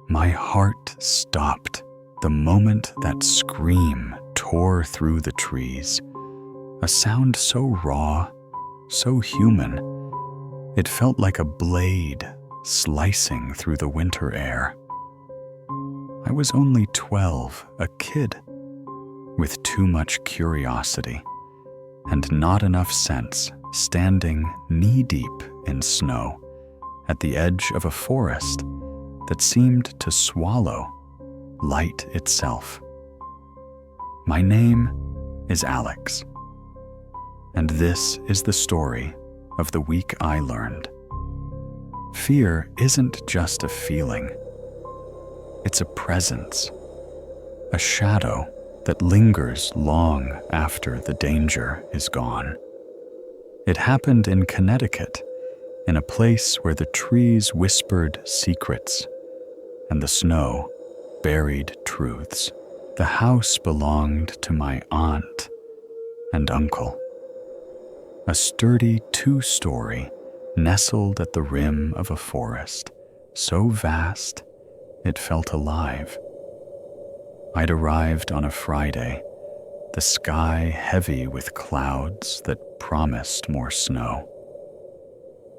My heart stopped the moment that scream tore through the trees. A sound so raw, so human. It felt like a blade slicing through the winter air. I was only 12, a kid, with too much curiosity and not enough sense, standing knee-deep in snow at the edge of a forest that seemed to swallow light itself. My name is Alex, and this is the story of the week I learned. Fear isn't just a feeling. It's a presence, a shadow that lingers long after the danger is gone. It happened in Connecticut, in a place where the trees whispered secrets and the snow buried truths. The house belonged to my aunt and uncle. A sturdy two-story nestled at the rim of a forest, so vast it felt alive. I'd arrived on a Friday, the sky heavy with clouds that promised more snow.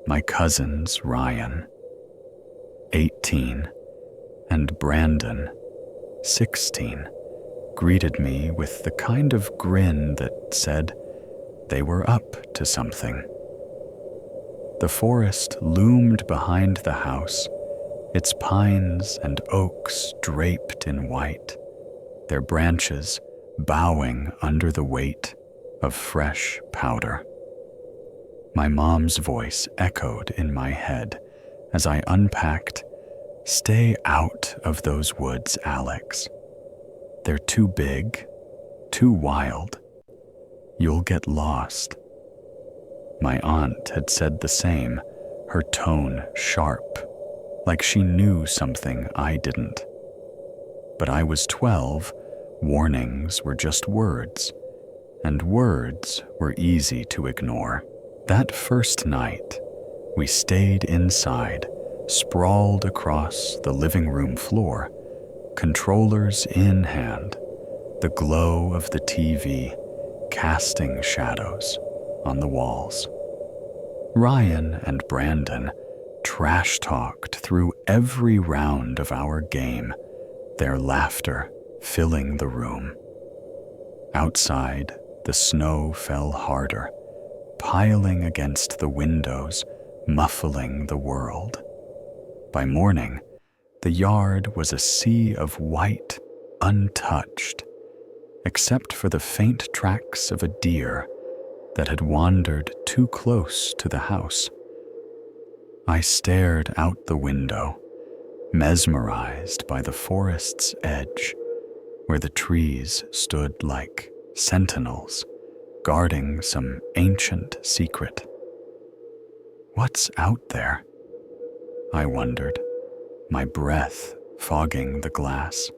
My cousins, Ryan, 18, and Brandon, 16, greeted me with the kind of grin that said they were up to something. The forest loomed behind the house, its pines and oaks draped in white, their branches bowing under the weight of fresh powder. My mom's voice echoed in my head as I unpacked, "Stay out of those woods, Alex. They're too big, too wild. You'll get lost." My aunt had said the same, her tone sharp, like she knew something I didn't. But I was 12, warnings were just words, and words were easy to ignore. That first night, we stayed inside, sprawled across the living room floor, controllers in hand, the glow of the TV casting shadows on the walls. Ryan and Brandon trash-talked through every round of our game, their laughter filling the room. Outside, the snow fell harder, piling against the windows, muffling the world. By morning, the yard was a sea of white, untouched, except for the faint tracks of a deer that had wandered too close to the house. I stared out the window, mesmerized by the forest's edge, where the trees stood like sentinels, guarding some ancient secret. What's out there? I wondered, my breath fogging the glass.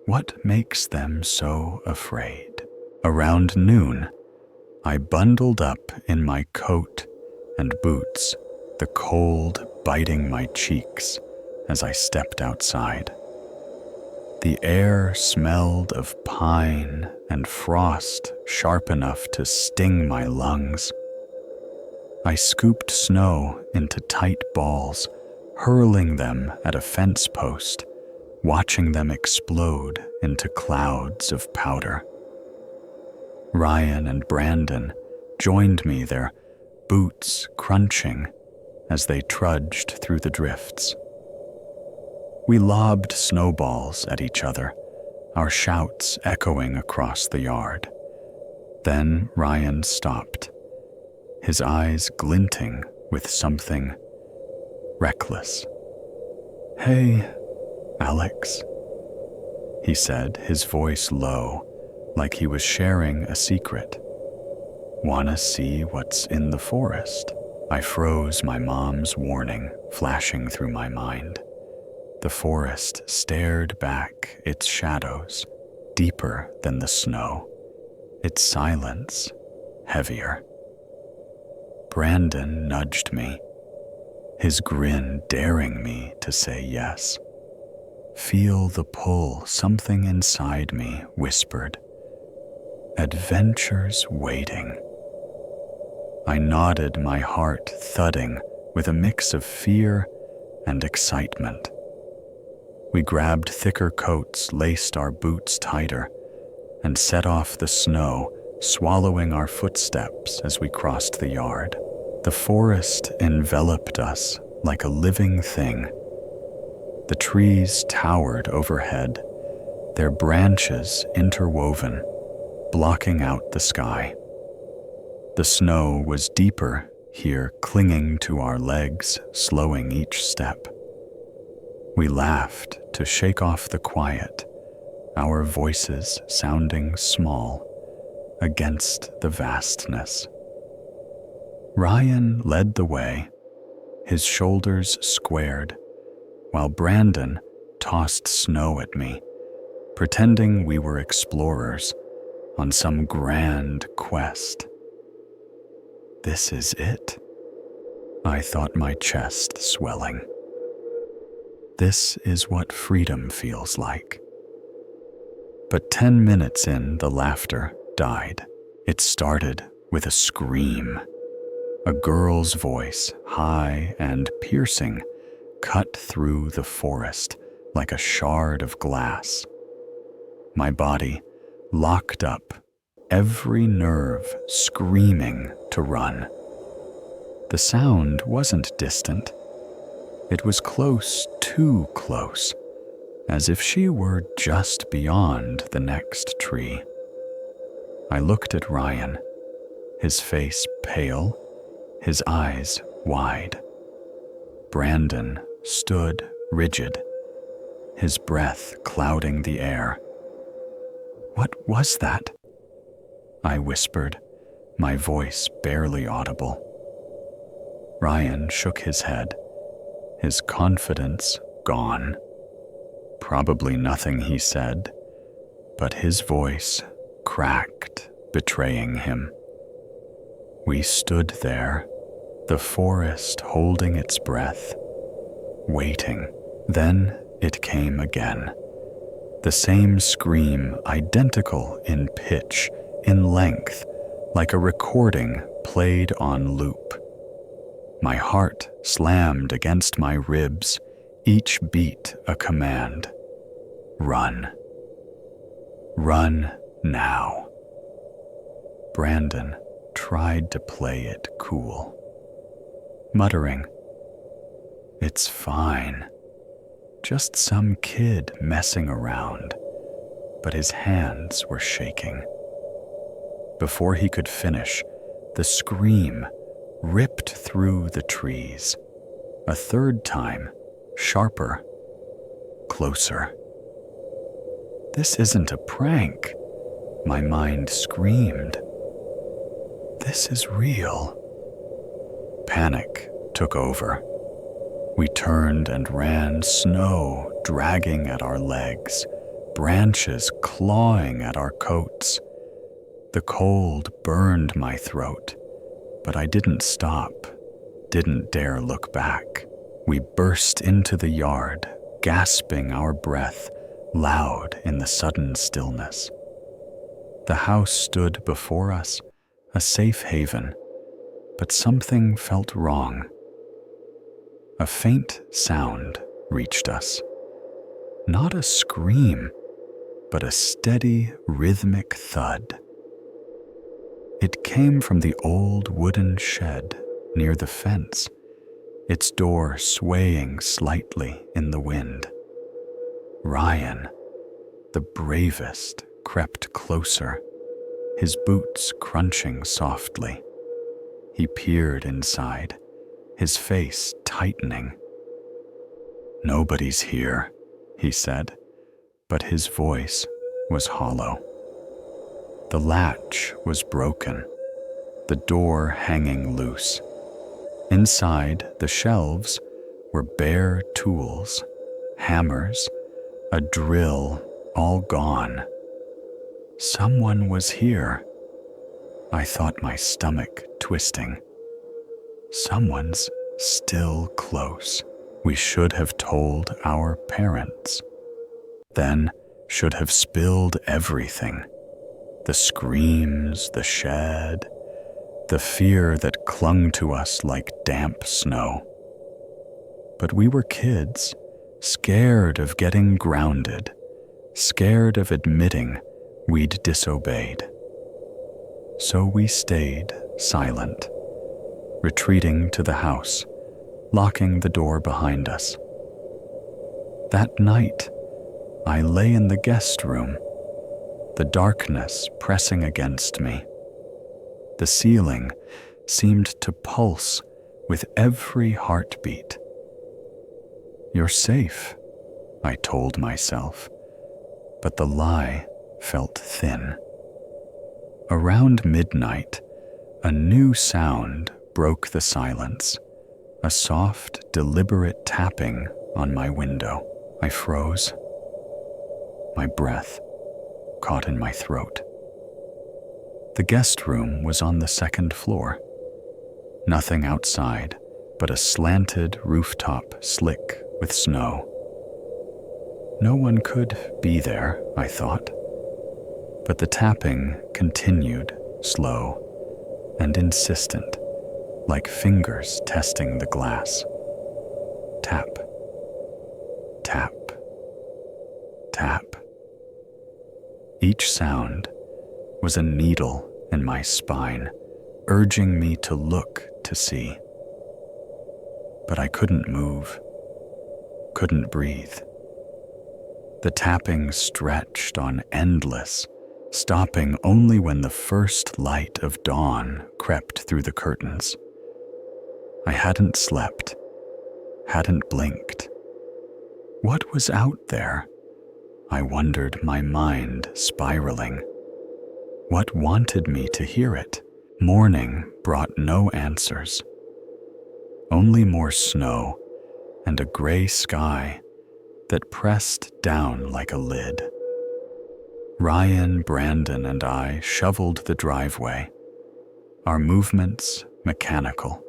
What makes them so afraid? Around noon, I bundled up in my coat and boots, the cold biting my cheeks as I stepped outside. The air smelled of pine and frost sharp enough to sting my lungs. I scooped snow into tight balls, hurling them at a fence post, watching them explode into clouds of powder. Ryan and Brandon joined me, their boots crunching as they trudged through the drifts. We lobbed snowballs at each other, our shouts echoing across the yard. Then Ryan stopped, his eyes glinting with something reckless. "Hey, Alex," he said, his voice low, like he was sharing a secret. "Wanna see what's in the forest?" I froze, my mom's warning flashing through my mind. The forest stared back, its shadows deeper than the snow, its silence heavier. Brandon nudged me, his grin daring me to say yes. Feel the pull, something inside me whispered. Adventures waiting. I nodded, my heart thudding with a mix of fear and excitement. We grabbed thicker coats, laced our boots tighter, and set off the snow, swallowing our footsteps as we crossed the yard. The forest enveloped us like a living thing. The trees towered overhead, their branches interwoven, blocking out the sky. The snow was deeper here, clinging to our legs, slowing each step. We laughed to shake off the quiet, our voices sounding small against the vastness. Ryan led the way, his shoulders squared, while Brandon tossed snow at me, pretending we were explorers on some grand quest. This is it, I thought, my chest swelling. This is what freedom feels like. But 10 minutes in, the laughter died. It started with a scream. A girl's voice, high and piercing, cut through the forest like a shard of glass. My body locked up, every nerve screaming to run. The sound wasn't distant. It was close, too close, as if she were just beyond the next tree. I looked at Ryan, his face pale, his eyes wide. Brandon stood rigid, his breath clouding the air. What was that? I whispered, my voice barely audible. Ryan shook his head, his confidence gone. Probably nothing, he said, but his voice cracked, betraying him. We stood there, the forest holding its breath, waiting. Then it came again. The same scream, identical in pitch, in length, like a recording played on loop. My heart slammed against my ribs, each beat a command. Run. Run now. Brandon tried to play it cool, muttering, "It's fine. Just some kid messing around," but his hands were shaking. Before he could finish, the scream ripped through the trees. A third time, sharper, closer. This isn't a prank, my mind screamed. This is real. Panic took over. We turned and ran, snow dragging at our legs, branches clawing at our coats. The cold burned my throat, but I didn't stop, didn't dare look back. We burst into the yard, gasping our breath, loud in the sudden stillness. The house stood before us, a safe haven, but something felt wrong. A faint sound reached us. Not a scream, but a steady, rhythmic thud. It came from the old wooden shed near the fence, its door swaying slightly in the wind. Ryan, the bravest, crept closer, his boots crunching softly. He peered inside, his face tightening. "Nobody's here," he said, but his voice was hollow. The latch was broken, the door hanging loose. Inside, the shelves were bare tools, hammers, a drill, all gone. Someone was here. I thought, my stomach twisting. Someone's still close. We should have told our parents. then should have spilled everything. The screams, the shed, the fear that clung to us like damp snow. But we were kids, scared of getting grounded, scared of admitting we'd disobeyed. So we stayed silent, retreating to the house, locking the door behind us. That night, I lay in the guest room, the darkness pressing against me. The ceiling seemed to pulse with every heartbeat. "You're safe," I told myself, but the lie felt thin. Around midnight, a new sound broke the silence, a soft, deliberate tapping on my window. I froze. My breath caught in my throat. The guest room was on the second floor. Nothing outside but a slanted rooftop slick with snow. No one could be there, I thought. But the tapping continued, slow and insistent, like fingers testing the glass. Tap, tap, tap. Each sound was a needle in my spine, urging me to look to see. But I couldn't move, couldn't breathe. The tapping stretched on endless, stopping only when the first light of dawn crept through the curtains. I hadn't slept, hadn't blinked. What was out there? I wondered, my mind spiraling. What wanted me to hear it? Morning brought no answers. Only more snow and a gray sky that pressed down like a lid. Ryan, Brandon, and I shoveled the driveway, our movements mechanical,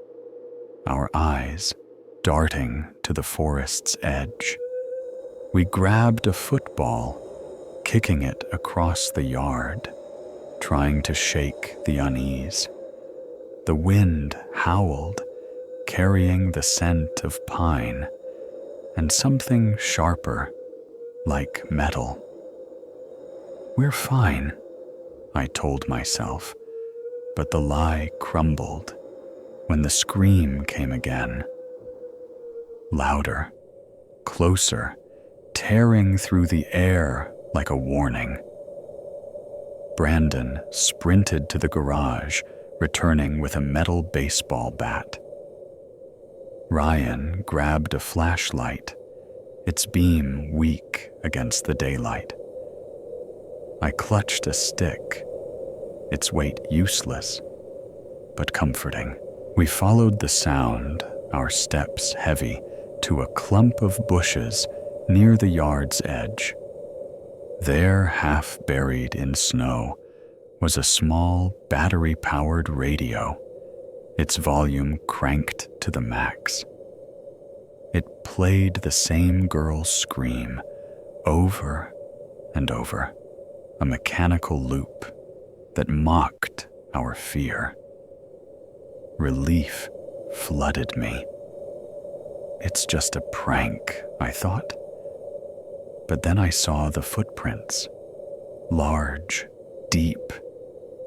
our eyes darting to the forest's edge. We grabbed a football, kicking it across the yard, trying to shake the unease. The wind howled, carrying the scent of pine and something sharper, like metal. "We're fine," I told myself, but the lie crumbled when the scream came again. Louder, closer, tearing through the air like a warning. Brandon sprinted to the garage, returning with a metal baseball bat. Ryan grabbed a flashlight, its beam weak against the daylight. I clutched a stick, its weight useless, but comforting. We followed the sound, our steps heavy, to a clump of bushes near the yard's edge. There, half buried in snow, was a small battery-powered radio, its volume cranked to the max. It played the same girl's scream over and over, a mechanical loop that mocked our fear. Relief flooded me. It's just a prank, I thought. But then I saw the footprints, large, deep,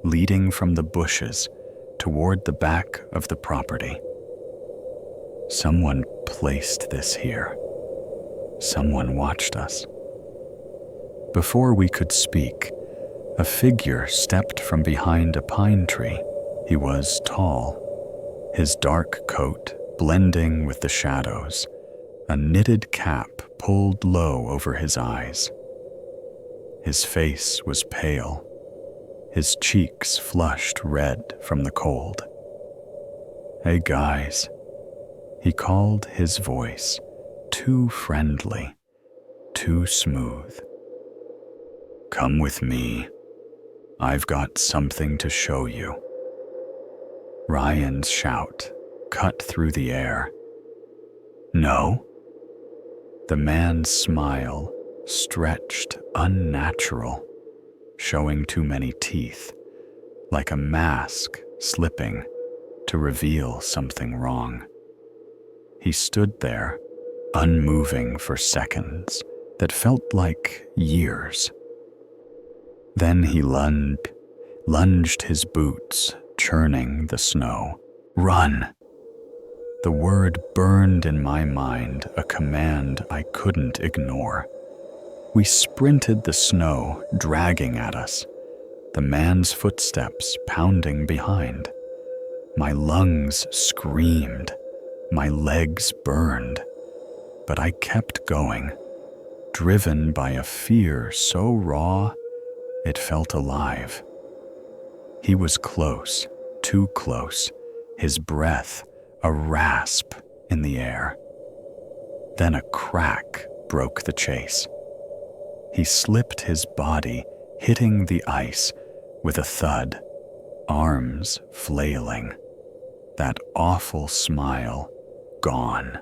leading from the bushes toward the back of the property. Someone placed this here. Someone watched us. Before we could speak, a figure stepped from behind a pine tree. He was tall, his dark coat blending with the shadows, a knitted cap pulled low over his eyes. His face was pale, his cheeks flushed red from the cold. "Hey guys," he called, his voice too friendly, too smooth. "Come with me. I've got something to show you." Ryan's shout cut through the air. "No?" The man's smile stretched unnatural, showing too many teeth, like a mask slipping to reveal something wrong. He stood there, unmoving for seconds that felt like years. Then he lunged his boots, churning the snow. "Run!" The word burned in my mind, a command I couldn't ignore. We sprinted the snow, dragging at us, the man's footsteps pounding behind. My lungs screamed, my legs burned, but I kept going, driven by a fear so raw it felt alive. He was close, too close, his breath a rasp in the air. Then a crack broke the chase. He slipped his body, hitting the ice with a thud, arms flailing. That awful smile gone.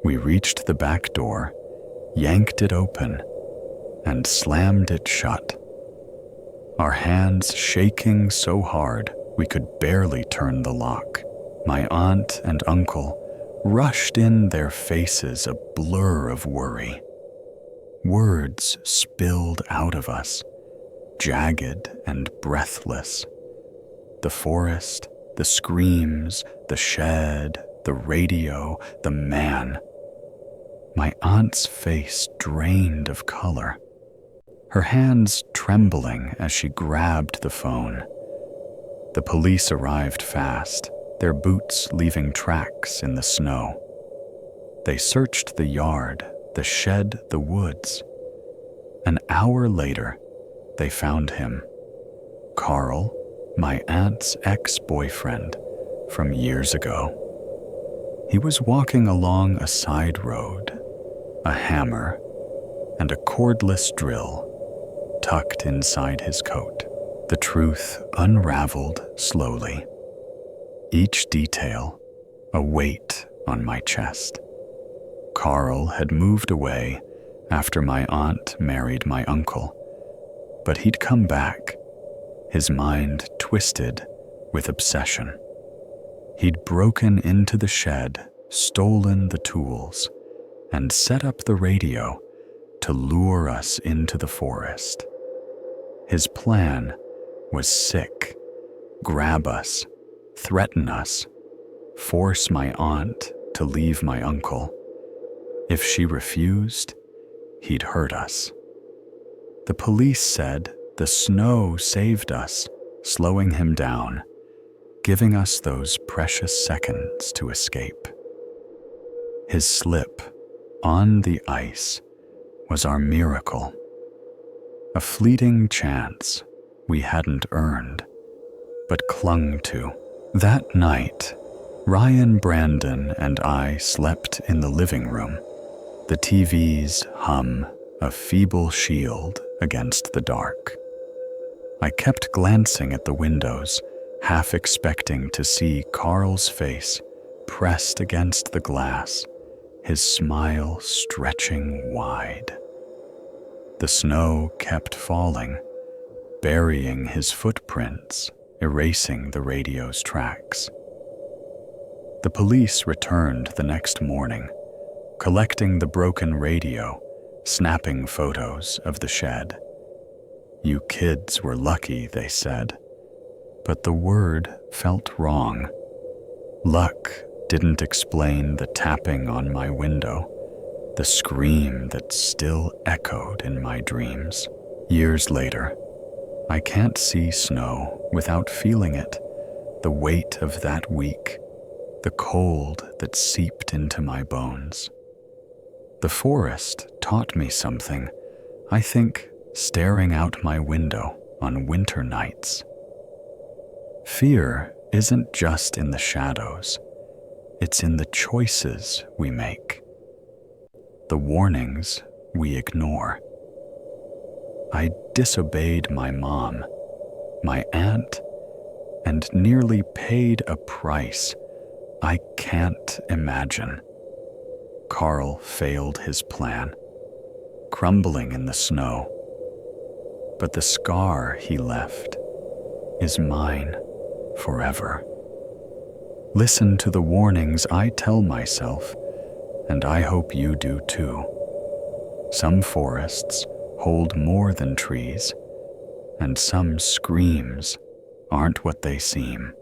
We reached the back door, yanked it open, and slammed it shut. Our hands shaking so hard we could barely turn the lock. My aunt and uncle rushed in, their faces a blur of worry. Words spilled out of us, jagged and breathless. The forest, the screams, the shed, the radio, the man. My aunt's face drained of color, her hands trembling as she grabbed the phone. The police arrived fast, their boots leaving tracks in the snow. They searched the yard, the shed, the woods. An hour later, they found him. Carl, my aunt's ex-boyfriend from years ago. He was walking along a side road, a hammer and a cordless drill tucked inside his coat. The truth unraveled slowly. Each detail, a weight on my chest. Carl had moved away after my aunt married my uncle, but he'd come back, his mind twisted with obsession. He'd broken into the shed, stolen the tools, and set up the radio to lure us into the forest. His plan was sick: grab us, threaten us, force my aunt to leave my uncle. If she refused, he'd hurt us. The police said the snow saved us, slowing him down, giving us those precious seconds to escape. His slip on the ice was our miracle, a fleeting chance we hadn't earned, but clung to. That night, Ryan, Brandon, and I slept in the living room, the TV's hum a feeble shield against the dark. I kept glancing at the windows, half expecting to see Carl's face pressed against the glass, his smile stretching wide. The snow kept falling, burying his footprints, erasing the radio's tracks. The police returned the next morning, collecting the broken radio, snapping photos of the shed. "You kids were lucky," they said, but the word felt wrong. Luck didn't explain the tapping on my window, the scream that still echoed in my dreams. Years later, I can't see snow without feeling it, the weight of that week, the cold that seeped into my bones. The forest taught me something, I think, staring out my window on winter nights. Fear isn't just in the shadows, it's in the choices we make, the warnings we ignore. I disobeyed my mom, my aunt, and nearly paid a price I can't imagine. Carl failed his plan. crumbling in the snow. But the scar he left is mine forever. Listen to the warnings I tell myself, and I hope you do too. Some forests hold more than trees, and some screams aren't what they seem.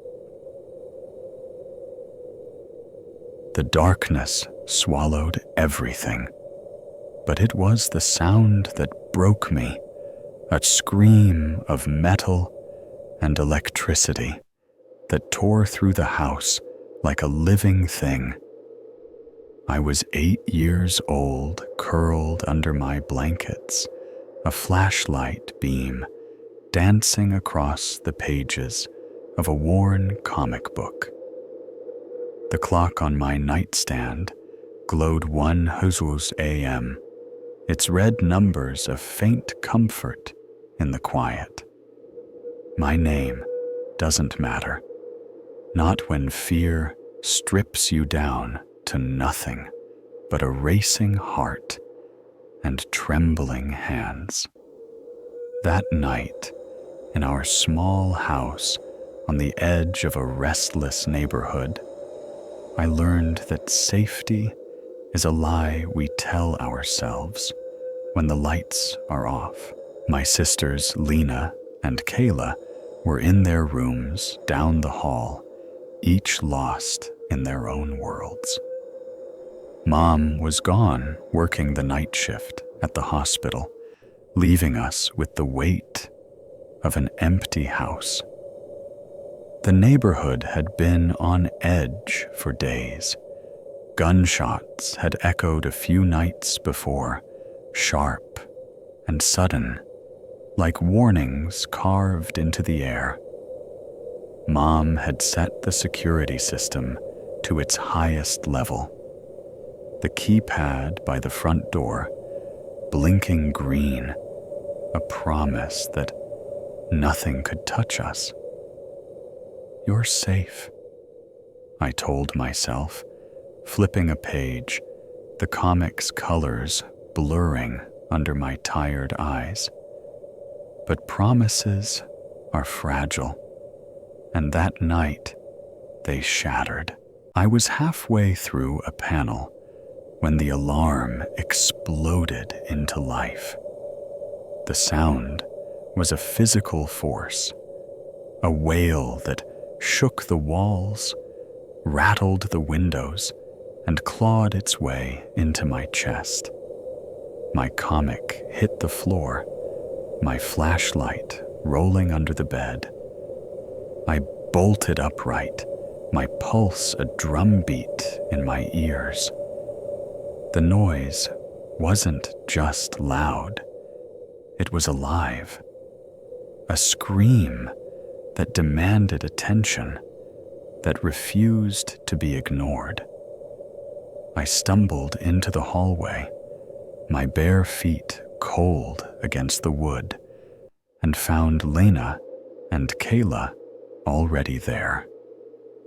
The darkness swallowed everything, but it was the sound that broke me, a scream of metal and electricity that tore through the house like a living thing. I was 8 years old, curled under my blankets, a flashlight beam dancing across the pages of a worn comic book. The clock on my nightstand glowed 1 Hailuo a.m., its red numbers a faint comfort in the quiet. My name doesn't matter, not when fear strips you down to nothing but a racing heart and trembling hands. That night, in our small house on the edge of a restless neighborhood, I learned that safety is a lie we tell ourselves when the lights are off. My sisters Lena and Kayla were in their rooms down the hall, each lost in their own worlds. Mom was gone working the night shift at the hospital, leaving us with the weight of an empty house. The neighborhood had been on edge for days. Gunshots had echoed a few nights before, sharp and sudden, like warnings carved into the air. Mom had set the security system to its highest level. The keypad by the front door, blinking green, a promise that nothing could touch us. You're safe, I told myself, flipping a page, the comic's colors blurring under my tired eyes. But promises are fragile, and that night they shattered. I was halfway through a panel when the alarm exploded into life. The sound was a physical force, a wail that shook the walls, rattled the windows, and clawed its way into my chest. My comic hit the floor, my flashlight rolling under the bed. I bolted upright, my pulse a drumbeat in my ears. The noise wasn't just loud, it was alive. A scream that demanded attention, that refused to be ignored. I stumbled into the hallway, my bare feet cold against the wood, and found Lena and Kayla already there,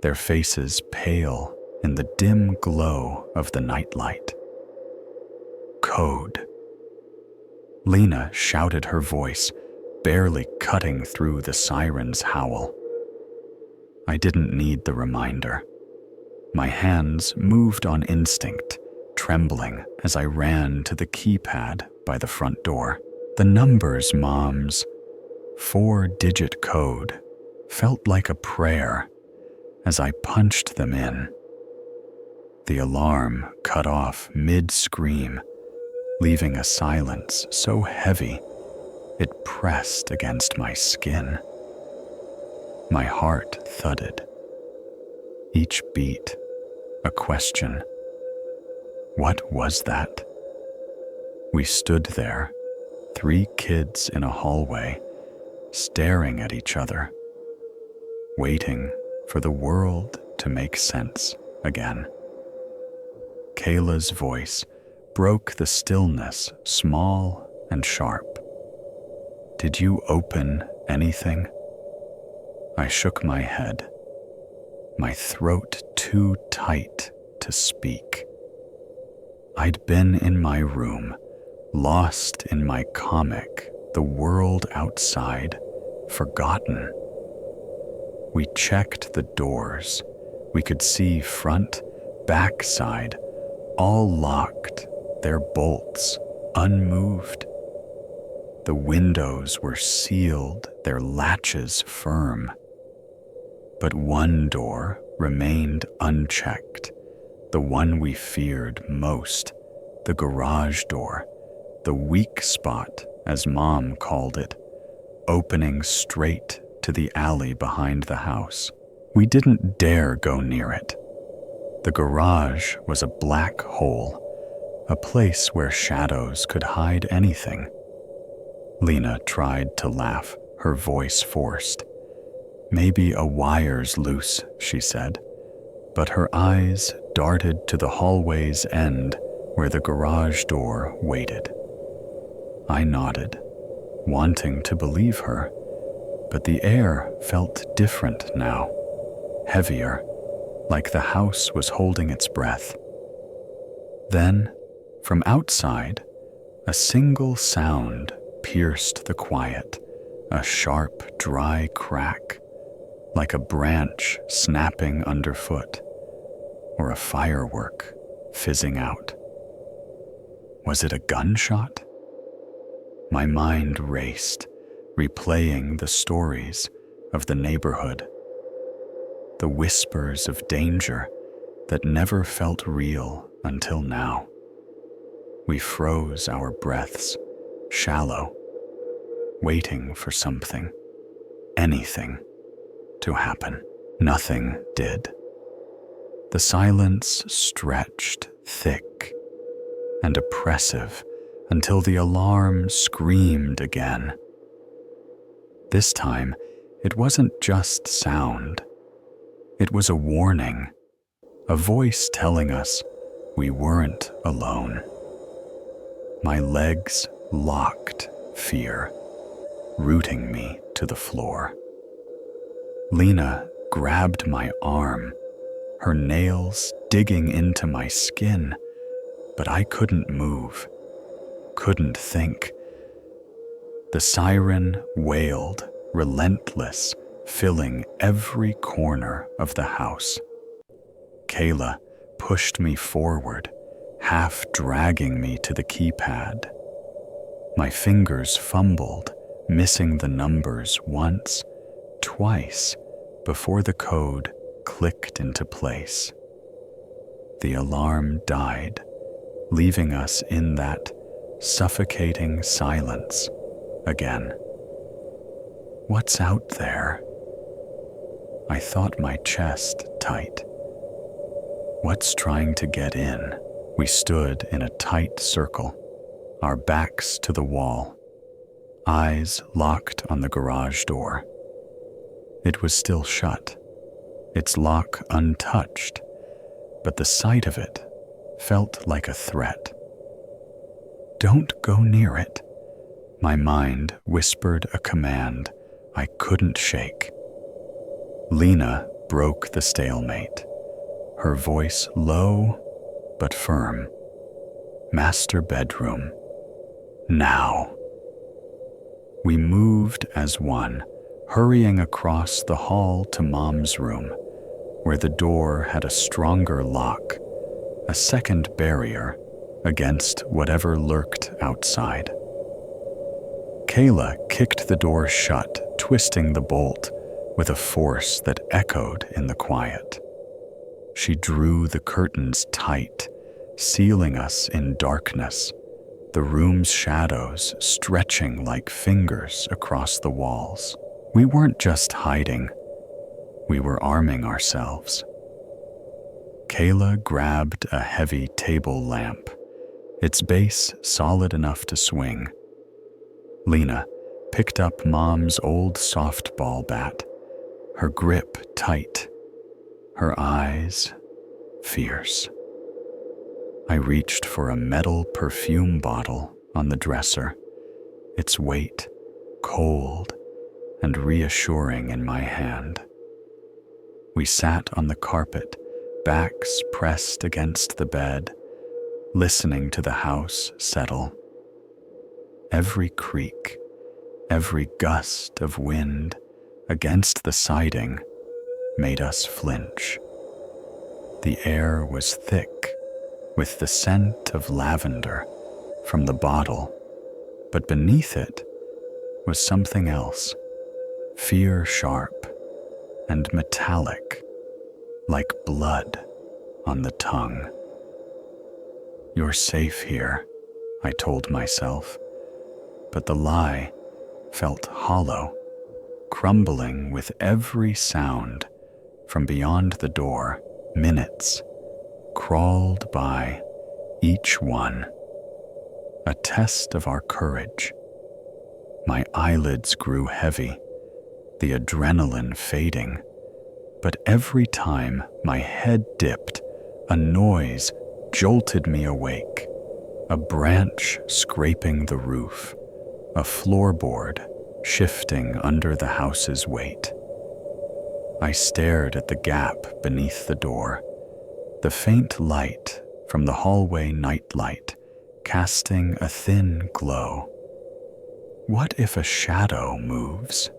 their faces pale in the dim glow of the nightlight. Code. Lena shouted, her voice barely cutting through the siren's howl. I didn't need the reminder. My hands moved on instinct, trembling as I ran to the keypad by the front door. The numbers Mom's 4-digit code felt like a prayer as I punched them in. The alarm cut off mid-scream, leaving a silence so heavy it pressed against my skin. My heart thudded, each beat a question. What was that? We stood there, 3 kids in a hallway, staring at each other, waiting for the world to make sense again. Kayla's voice broke the stillness, small and sharp. Did you open anything? I shook my head, my throat too tight to speak. I'd been in my room, lost in my comic, the world outside, forgotten. We checked the doors. We could see front, backside, all locked, their bolts unmoved. The windows were sealed, their latches firm. But one door remained unchecked, the one we feared most, the garage door, the weak spot, as Mom called it, opening straight to the alley behind the house. We didn't dare go near it. The garage was a black hole, a place where shadows could hide anything. Lena tried to laugh, her voice forced. Maybe a wire's loose, she said, but her eyes darted to the hallway's end where the garage door waited. I nodded, wanting to believe her, but the air felt different now, heavier, like the house was holding its breath. Then, from outside, a single sound pierced the quiet, a sharp, dry crack, like a branch snapping underfoot, or a firework fizzing out. Was it a gunshot? My mind raced, replaying the stories of the neighborhood, the whispers of danger that never felt real until now. We froze our breaths, shallow, waiting for something, anything, to happen. Nothing did. The silence stretched thick and oppressive until the alarm screamed again. This time, it wasn't just sound. It was a warning, a voice telling us we weren't alone. My legs locked fear, rooting me to the floor. Lena grabbed my arm, her nails digging into my skin, but I couldn't move, couldn't think. The siren wailed, relentless, filling every corner of the house. Kayla pushed me forward, half dragging me to the keypad. My fingers fumbled, missing the numbers once, twice, before the code clicked into place. The alarm died, leaving us in that suffocating silence again. What's out there? I thought my chest tight. What's trying to get in? We stood in a tight circle, our backs to the wall, eyes locked on the garage door. It was still shut, its lock untouched, but the sight of it felt like a threat. Don't go near it. My mind whispered a command I couldn't shake. Lena broke the stalemate, her voice low but firm. Master bedroom. Now. We moved as one, hurrying across the hall to Mom's room, where the door had a stronger lock, a second barrier against whatever lurked outside. Kayla kicked the door shut, twisting the bolt with a force that echoed in the quiet. She drew the curtains tight, sealing us in darkness, the room's shadows stretching like fingers across the walls. We weren't just hiding, we were arming ourselves. Kayla grabbed a heavy table lamp, its base solid enough to swing. Lena picked up Mom's old softball bat, her grip tight, her eyes fierce. I reached for a metal perfume bottle on the dresser, its weight cold and reassuring in my hand. We sat on the carpet, backs pressed against the bed, listening to the house settle. Every creak, every gust of wind against the siding made us flinch. The air was thick with the scent of lavender from the bottle, but beneath it was something else, fear sharp and metallic, like blood on the tongue. "You're safe here," I told myself, but the lie felt hollow, crumbling with every sound from beyond the door. Minutes crawled by, each one a test of our courage. My eyelids grew heavy, the adrenaline fading, but every time my head dipped, a noise jolted me awake. A branch scraping the roof, a floorboard shifting under the house's weight. I stared at the gap beneath the door, the faint light from the hallway nightlight casting a thin glow. What if a shadow moves?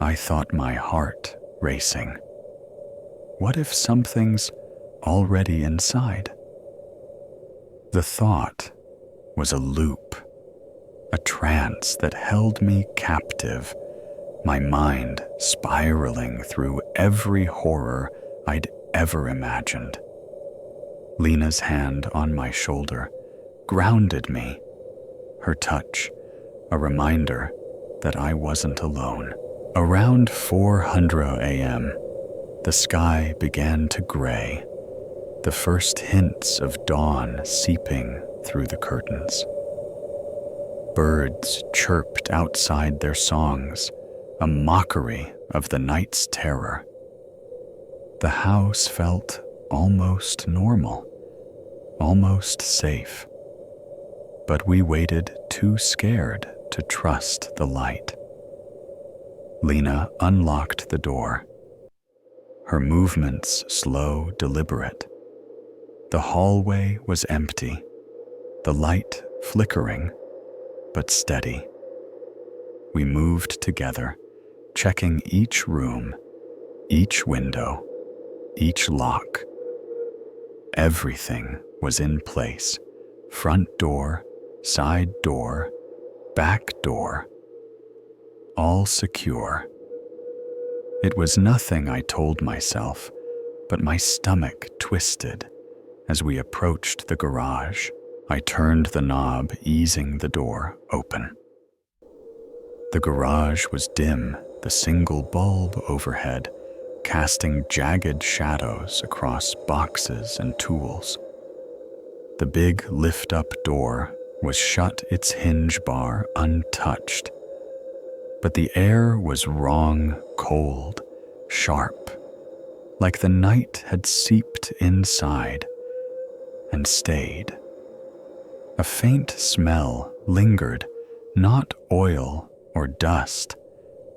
I thought, my heart racing. What if something's already inside? The thought was a loop, a trance that held me captive, my mind spiraling through every horror I'd ever imagined. Lena's hand on my shoulder grounded me, her touch a reminder that I wasn't alone. Around 4:00 a.m., the sky began to gray, the first hints of dawn seeping through the curtains. Birds chirped outside their songs, a mockery of the night's terror. The house felt almost normal, almost safe. But we waited too scared to trust the light. Lena unlocked the door, her movements slow, deliberate. The hallway was empty, the light flickering, but steady. We moved together, checking each room, each window, each lock. Everything was in place: front door, side door, back door, all secure. It was nothing, I told myself, but my stomach twisted as we approached the garage. I turned the knob, easing the door open. The garage was dim, the single bulb overhead casting jagged shadows across boxes and tools. The big lift-up door was shut, its hinge bar untouched, but the air was wrong, cold, sharp, like the night had seeped inside and stayed. A faint smell lingered, not oil or dust,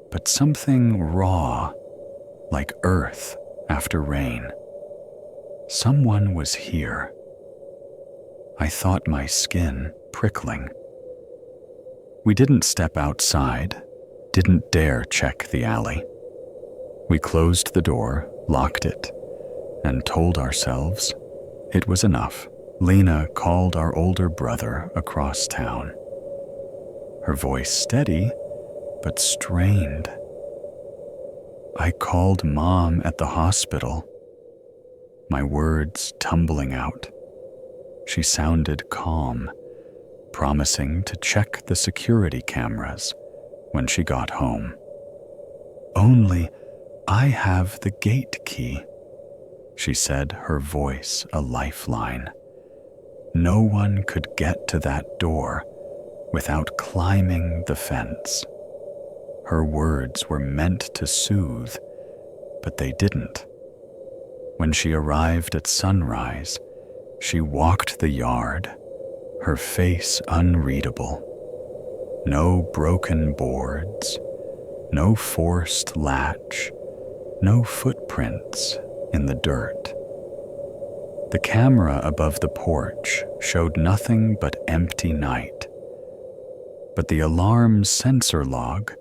but something raw, like earth after rain. Someone was here. I thought, my skin prickling. We didn't step outside, didn't dare check the alley. We closed the door, locked it, and told ourselves it was enough. Lena called our older brother across town, her voice steady but strained. I called Mom at the hospital, my words tumbling out. She sounded calm, promising to check the security cameras when she got home. "Only I have the gate key," she said, her voice a lifeline. No one could get to that door without climbing the fence. Her words were meant to soothe, but they didn't. When she arrived at sunrise, she walked the yard, her face unreadable. No broken boards, no forced latch, no footprints in the dirt. The camera above the porch showed nothing but empty night, But the alarm sensor log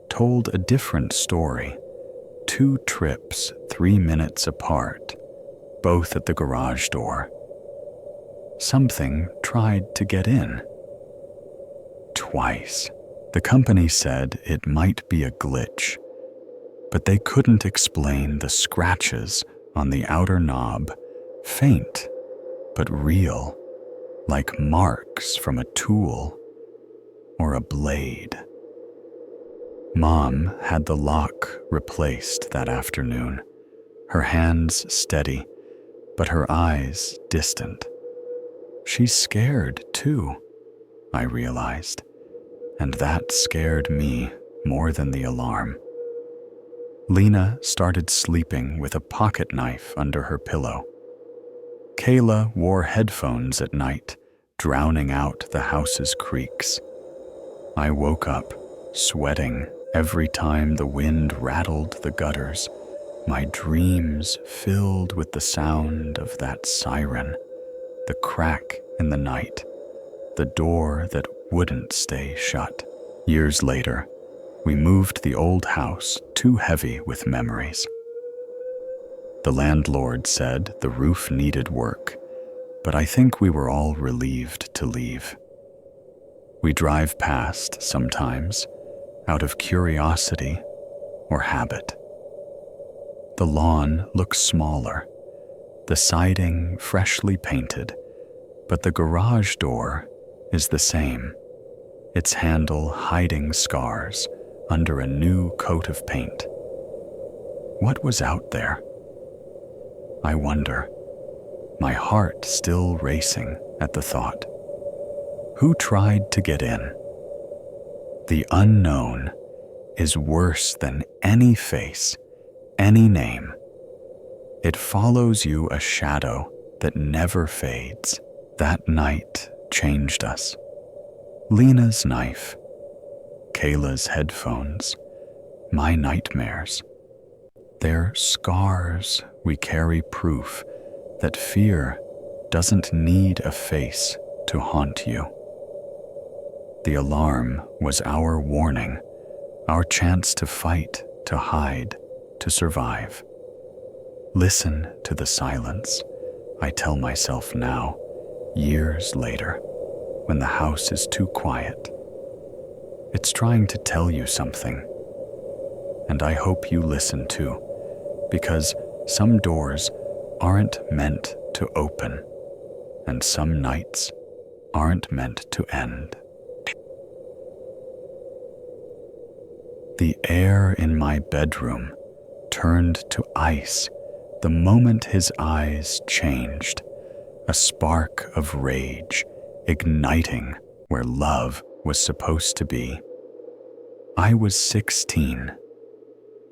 told a different story. 2 trips, 3 minutes apart, both at the garage door. Something tried to get in. Twice. The company said it might be a glitch, but they couldn't explain the scratches on the outer knob, faint but real, like marks from a tool or a blade. Mom had the lock replaced that afternoon, her hands steady, but her eyes distant. She's scared too, I realized, and that scared me more than the alarm. Lena started sleeping with a pocket knife under her pillow. Kayla wore headphones at night, drowning out the house's creaks. I woke up, sweating every time the wind rattled the gutters, my dreams filled with the sound of that siren, the crack in the night, the door that wouldn't stay shut. Years later, we moved the old house too heavy with memories. The landlord said the roof needed work, but I think we were all relieved to leave. We drive past sometimes, out of curiosity or habit. The lawn looks smaller, the siding freshly painted, but the garage door is the same, its handle hiding scars under a new coat of paint. What was out there? I wonder, my heart still racing at the thought. Who tried to get in? The unknown is worse than any face, any name. It follows you, a shadow that never fades. That night changed us. Lena's knife, Kayla's headphones, my nightmares. They're scars we carry, proof that fear doesn't need a face to haunt you. The alarm was our warning, our chance to fight, to hide, to survive. Listen to the silence, I tell myself now, years later, when the house is too quiet. It's trying to tell you something. And I hope you listen too, because some doors aren't meant to open, and some nights aren't meant to end. The air in my bedroom turned to ice the moment his eyes changed, a spark of rage igniting where love was supposed to be. I was 16,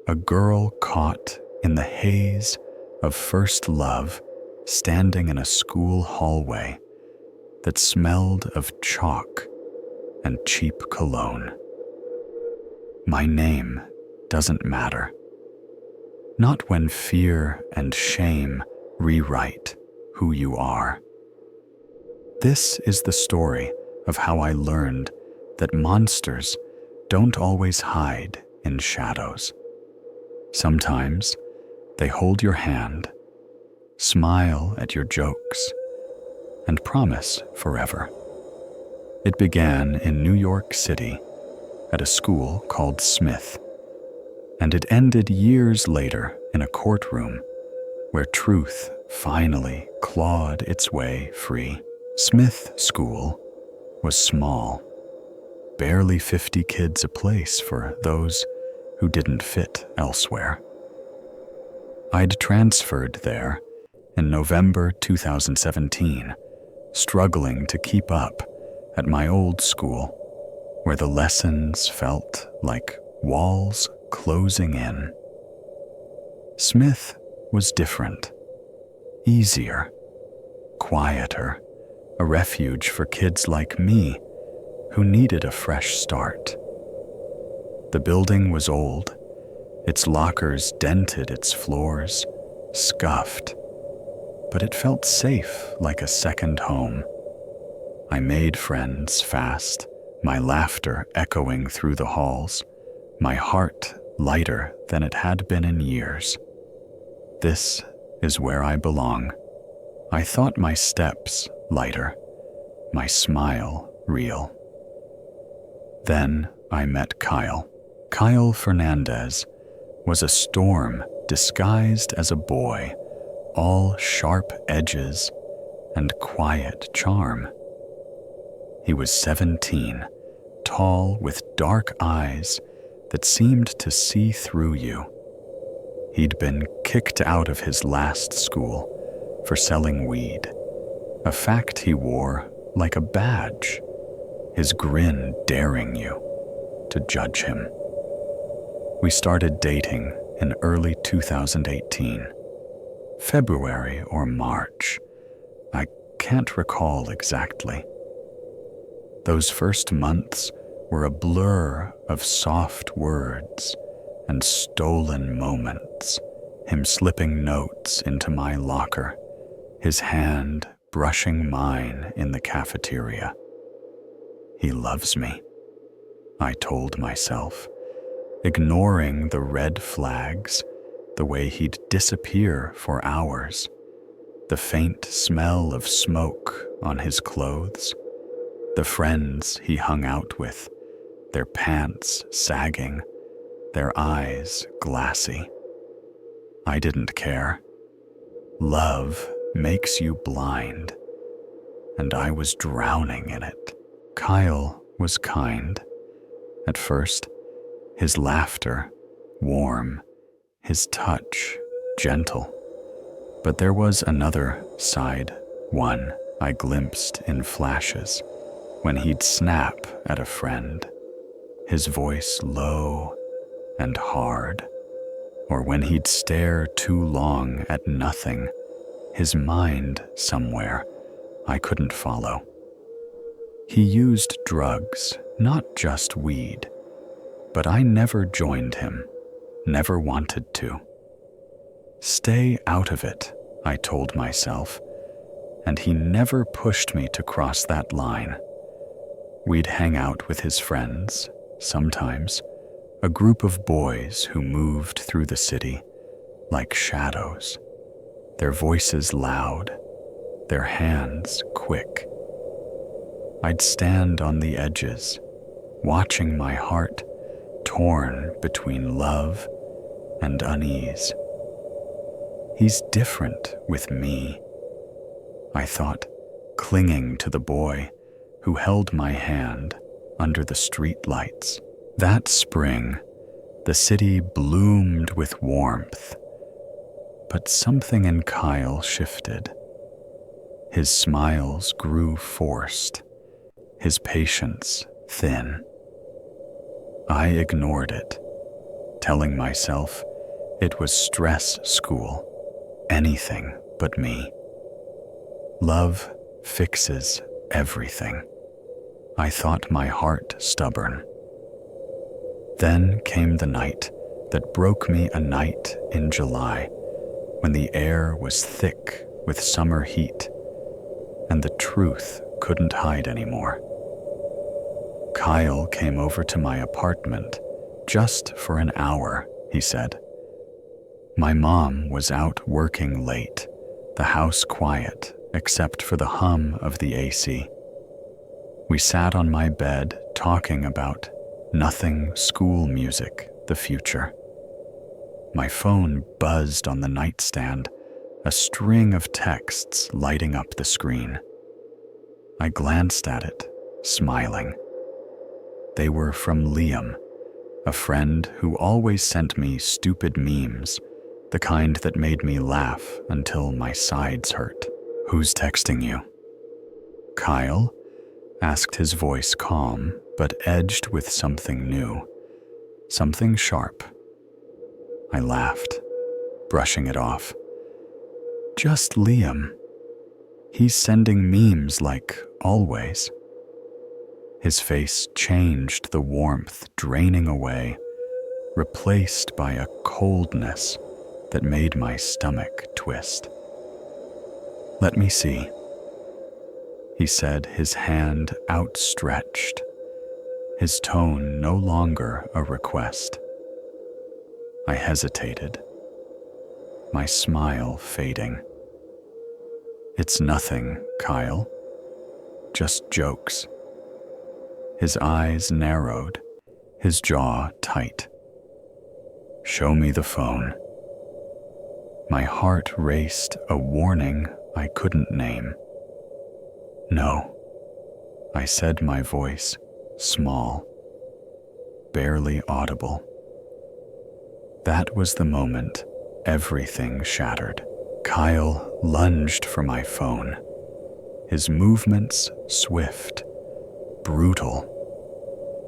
a girl caught in the haze of first love, standing in a school hallway that smelled of chalk and cheap cologne. My name doesn't matter. Not when fear and shame rewrite who you are. This is the story of how I learned that monsters don't always hide in shadows. Sometimes they hold your hand, smile at your jokes, and promise forever. It began in New York City at a school called Smith, and it ended years later in a courtroom where truth finally clawed its way free. Smith School was small, barely 50 kids a place for those who didn't fit elsewhere. I'd transferred there in November 2017, struggling to keep up at my old school, where the lessons felt like walls closing in. Smith was different, easier, quieter, a refuge for kids like me who needed a fresh start. The building was old, its lockers dented, its floors scuffed, but it felt safe, like a second home. I made friends fast, my laughter echoing through the halls, my heart lighter than it had been in years. This is where I belong. I thought my steps lighter, my smile real. Then I met Kyle. Kyle Fernandez was a storm disguised as a boy, all sharp edges and quiet charm. He was 17, tall with dark eyes that seemed to see through you. He'd been kicked out of his last school for selling weed, a fact he wore like a badge, his grin daring you to judge him. We started dating in early 2018, February or March. I can't recall exactly. Those first months were a blur of soft words and stolen moments, him slipping notes into my locker, his hand brushing mine in the cafeteria. He loves me, I told myself, ignoring the red flags, the way he'd disappear for hours, the faint smell of smoke on his clothes, the friends he hung out with, their pants sagging, their eyes glassy. I didn't care. Love makes you blind, and I was drowning in it. Kyle was kind. At first, his laughter warm, his touch gentle. But there was another side, one I glimpsed in flashes, when he'd snap at a friend, his voice low and hard, or when he'd stare too long at nothing, his mind somewhere I couldn't follow. He used drugs, not just weed, but I never joined him, never wanted to. Stay out of it, I told myself, and he never pushed me to cross that line. We'd hang out with his friends, sometimes, a group of boys who moved through the city like shadows, their voices loud, their hands quick. I'd stand on the edges, watching my heart torn between love and unease. He's different with me, I thought, clinging to the boy who held my hand under the street lights. That spring, the city bloomed with warmth, but something in Kyle shifted. His smiles grew forced, his patience thin. I ignored it, telling myself it was stress school, anything but me. Love fixes everything. I thought my heart stubborn. Then came the night that broke me, a night in July, when the air was thick with summer heat, and the truth couldn't hide anymore. Kyle came over to my apartment just for an hour, he said. My mom was out working late, the house quiet except for the hum of the AC. We sat on my bed talking about nothing, school music, the future. My phone buzzed on the nightstand, a string of texts lighting up the screen. I glanced at it, smiling. They were from Liam, a friend who always sent me stupid memes, the kind that made me laugh until my sides hurt. Who's texting you? Kyle? Asked, his voice calm, but edged with something new, something sharp. I laughed, brushing it off. Just Liam. He's sending memes like always. His face changed, the warmth draining away, replaced by a coldness that made my stomach twist. Let me see, he said, his hand outstretched, his tone no longer a request. I hesitated, my smile fading. "It's nothing, Kyle. Just jokes." His eyes narrowed, his jaw tight. "Show me the phone." My heart raced a warning I couldn't name. "No," I said, my voice small, barely audible. That was the moment everything shattered. Kyle lunged for my phone, his movements swift, brutal.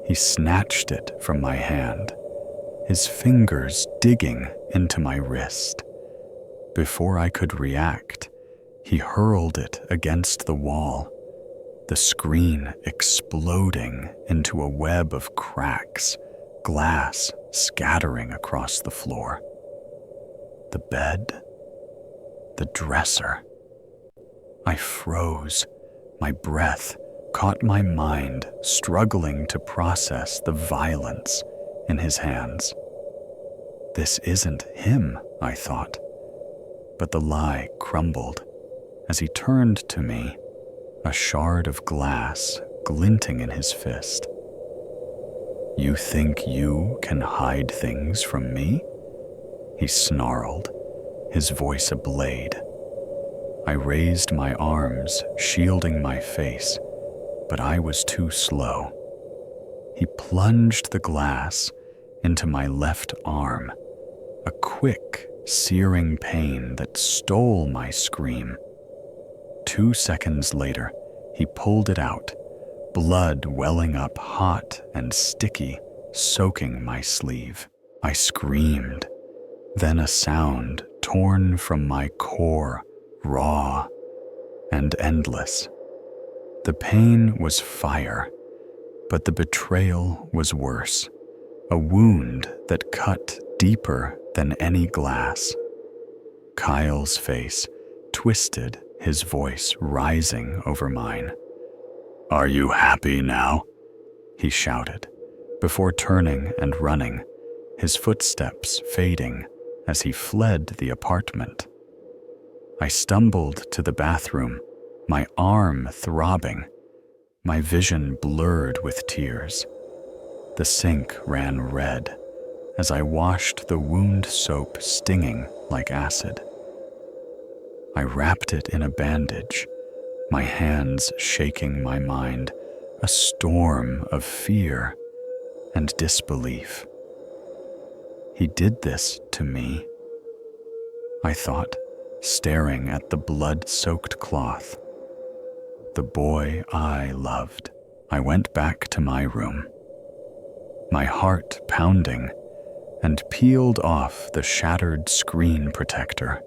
He snatched it from my hand, his fingers digging into my wrist. Before I could react, he hurled it against the wall, the screen exploding into a web of cracks, glass scattering across the floor. The bed, the dresser. I froze, my breath caught my mind struggling to process the violence in his hands. This isn't him, I thought, but the lie crumbled as he turned to me, a shard of glass glinting in his fist. "You think you can hide things from me?" he snarled, his voice a blade. I raised my arms, shielding my face, but I was too slow. He plunged the glass into my left arm, a quick, searing pain that stole my scream. 2 seconds later, he pulled it out, blood welling up hot and sticky, soaking my sleeve. I screamed, then a sound torn from my core, raw and endless. The pain was fire, but the betrayal was worse, a wound that cut deeper than any glass. Kyle's face twisted, his voice rising over mine. "Are you happy now?" he shouted, before turning and running, his footsteps fading as he fled the apartment. I stumbled to the bathroom, my arm throbbing, my vision blurred with tears. The sink ran red as I washed the wound soap stinging like acid. I wrapped it in a bandage, my hands shaking my mind, a storm of fear and disbelief. He did this to me, I thought, staring at the blood-soaked cloth. The boy I loved. I went back to my room, my heart pounding, and peeled off the shattered screen protector.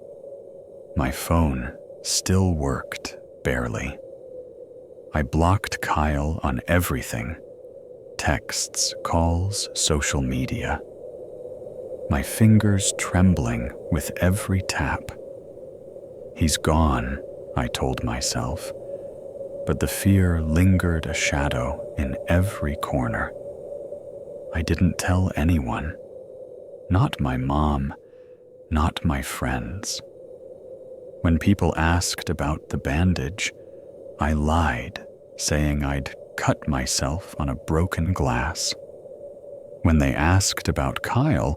My phone still worked, barely. I blocked Kyle on everything: texts, calls, social media. My fingers trembling with every tap. He's gone, I told myself, but the fear lingered a shadow in every corner. I didn't tell anyone, not my mom, not my friends. When people asked about the bandage, I lied, saying I'd cut myself on a broken glass. When they asked about Kyle,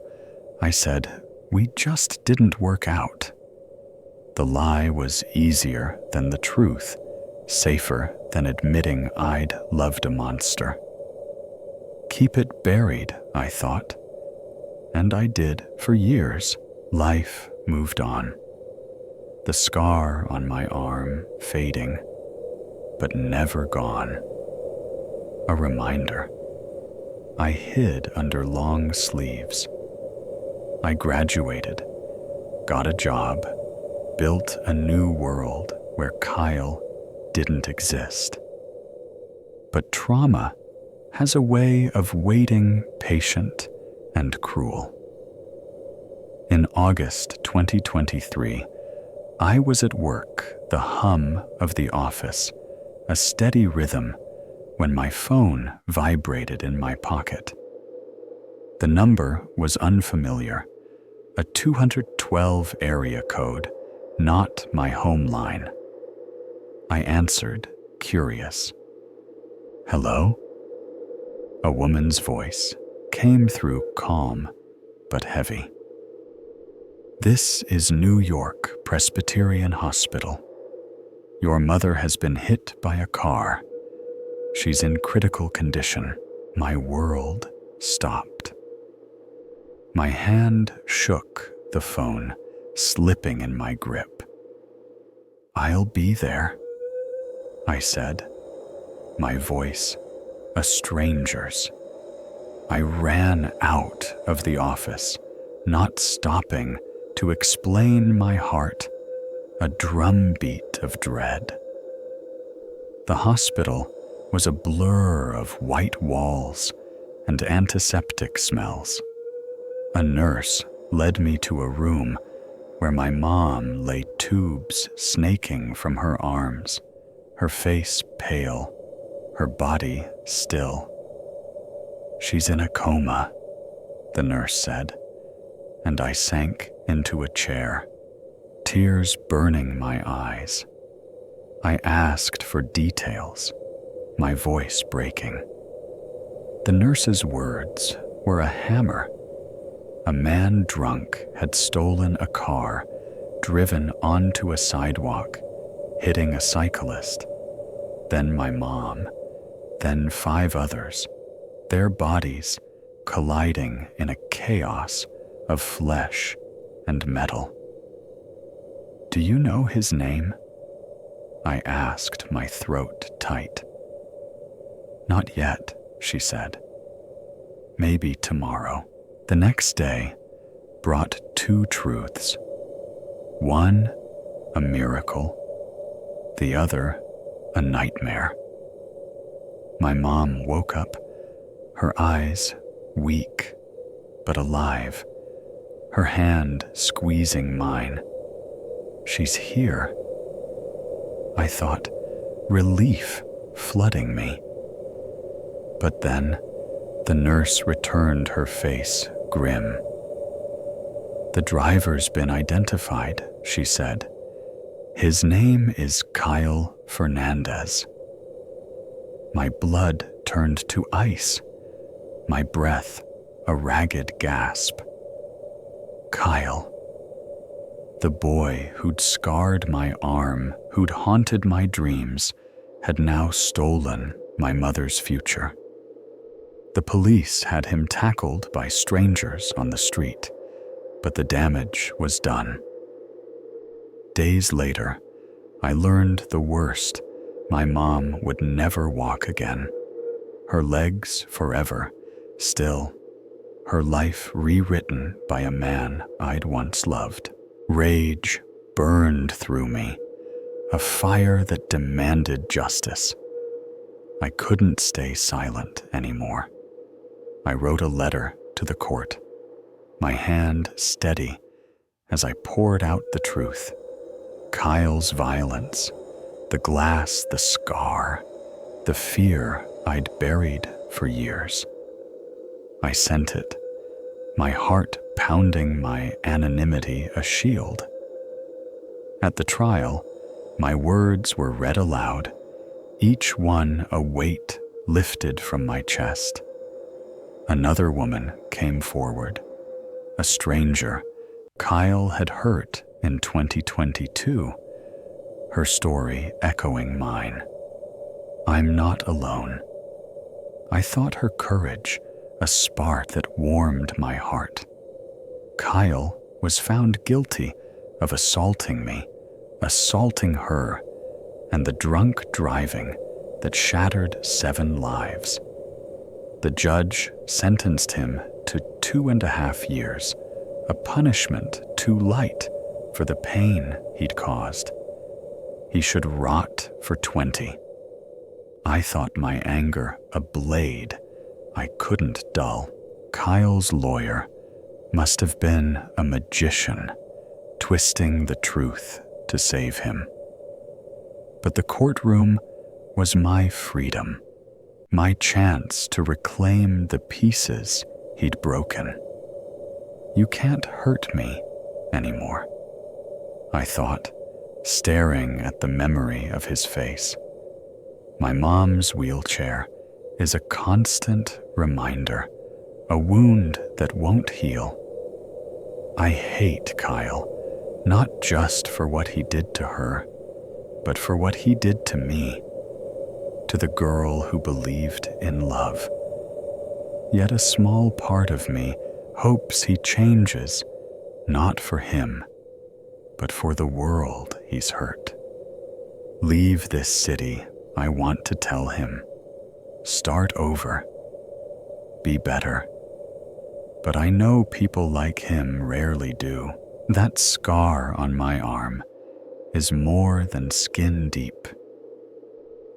I said, we just didn't work out. The lie was easier than the truth, safer than admitting I'd loved a monster. Keep it buried, I thought. And I did for years. Life moved on. The scar on my arm fading, but never gone. A reminder. I hid under long sleeves. I graduated, got a job, built a new world where Kyle didn't exist. But trauma has a way of waiting patient and cruel. In August 2023, I was at work, the hum of the office, a steady rhythm, when my phone vibrated in my pocket. The number was unfamiliar, a 212 area code, not my home line. I answered, curious. "Hello?" A woman's voice came through calm but heavy. "This is New York Presbyterian Hospital. Your mother has been hit by a car. She's in critical condition." My world stopped. My hand shook the phone, slipping in my grip. "I'll be there," I said, my voice a stranger's. I ran out of the office, not stopping to explain my heart, a drumbeat of dread. The hospital was a blur of white walls and antiseptic smells. A nurse led me to a room where my mom lay, tubes snaking from her arms, her face pale, her body still. "She's in a coma," the nurse said, and I sank into a chair, tears burning my eyes. I asked for details, my voice breaking. The nurse's words were a hammer. A man drunk had stolen a car, driven onto a sidewalk, hitting a cyclist. Then my mom, then 5 others, their bodies colliding in a chaos of flesh and metal. "Do you know his name?" I asked, my throat tight. "Not yet," she said. "Maybe tomorrow." The next day brought 2 truths. One, a miracle. The other, a nightmare. My mom woke up, her eyes weak but alive, her hand squeezing mine. "She's here." I thought, relief flooding me. But then the nurse returned, her face grim. "The driver's been identified," she said. "His name is Kyle Fernandez." My blood turned to ice, my breath a ragged gasp. Kyle. The boy who'd scarred my arm, who'd haunted my dreams, had now stolen my mother's future. The police had him tackled by strangers on the street, but the damage was done. Days later, I learned the worst. My mom would never walk again. Her legs forever, still, her life rewritten by a man I'd once loved. Rage burned through me, a fire that demanded justice. I couldn't stay silent anymore. I wrote a letter to the court, my hand steady as I poured out the truth. Kyle's violence, the glass, the scar, the fear I'd buried for years. I sent it, my heart pounding, my anonymity a shield. At the trial, my words were read aloud, each one a weight lifted from my chest. Another woman came forward, a stranger Kyle had hurt in 2022, her story echoing mine. I'm not alone. I thought her courage a spark that warmed my heart. Kyle was found guilty of assaulting me, assaulting her, and the drunk driving that shattered 7 lives. The judge sentenced him to 2.5 years, a punishment too light for the pain he'd caused. He should rot for 20. I thought my anger a blade I couldn't dull. Kyle's lawyer must have been a magician, twisting the truth to save him. But the courtroom was my freedom, my chance to reclaim the pieces he'd broken. You can't hurt me anymore, I thought, staring at the memory of his face. My mom's wheelchair is a constant reminder, a wound that won't heal. I hate Kyle, not just for what he did to her, but for what he did to me, to the girl who believed in love. Yet a small part of me hopes he changes, not for him, but for the world he's hurt. Leave this city, I want to tell him. Start over. Be better. But I know people like him rarely do. That scar on my arm is more than skin deep.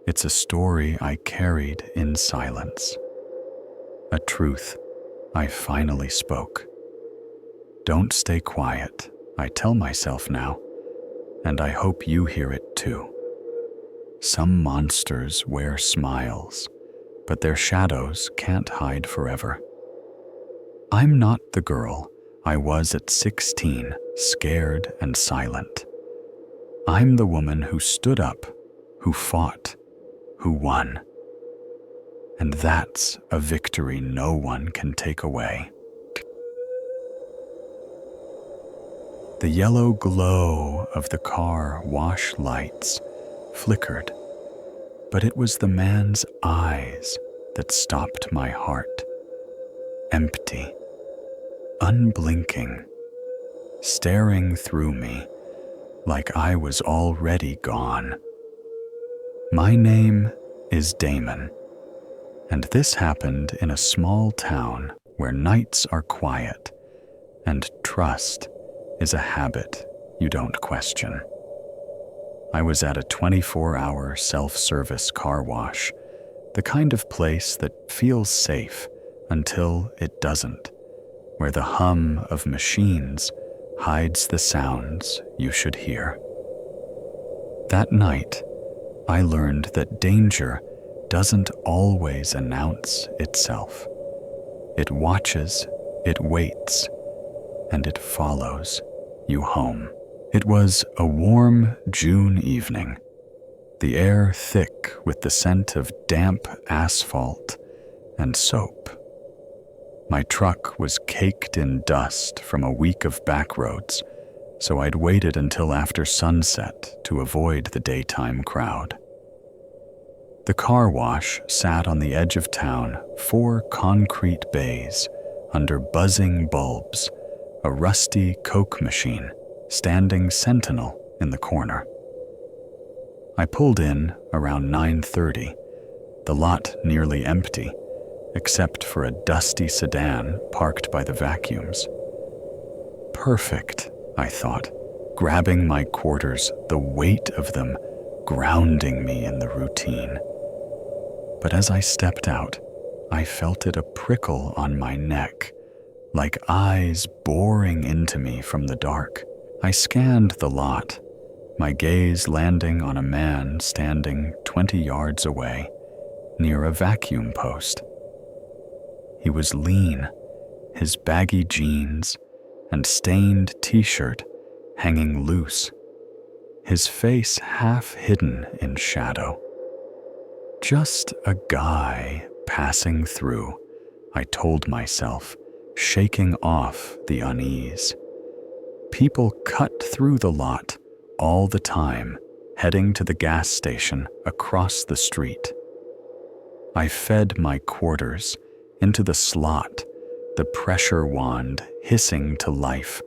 It's a story I carried in silence. A truth I finally spoke. Don't stay quiet, I tell myself now, and I hope you hear it too. Some monsters wear smiles, but their shadows can't hide forever. I'm not the girl I was at 16, scared and silent. I'm the woman who stood up, who fought, who won. And that's a victory no one can take away. The yellow glow of the car wash lights flickered, but it was the man's eyes that stopped my heart. Empty, unblinking, staring through me like I was already gone. My name is Damon, and this happened in a small town where nights are quiet and trust is a habit you don't question. I was at a 24-hour self-service car wash, the kind of place that feels safe until it doesn't, where the hum of machines hides the sounds you should hear. That night, I learned that danger doesn't always announce itself. It watches, it waits, and it follows you home. It was a warm June evening, the air thick with the scent of damp asphalt and soap. My truck was caked in dust from a week of back roads, so I'd waited until after sunset to avoid the daytime crowd. The car wash sat on the edge of town, 4 concrete bays under buzzing bulbs, a rusty Coke machine standing sentinel in the corner. I pulled in around 9:30, the lot nearly empty, except for a dusty sedan parked by the vacuums. Perfect, I thought, grabbing my quarters, the weight of them grounding me in the routine. But as I stepped out, I felt it a prickle on my neck, like eyes boring into me from the dark. I scanned the lot, my gaze landing on a man standing 20 yards away, near a vacuum post. He was lean, his baggy jeans and stained t-shirt hanging loose, his face half hidden in shadow. Just a guy passing through, I told myself, shaking off the unease. People cut through the lot all the time, heading to the gas station across the street. I fed my quarters into the slot, the pressure wand hissing to life,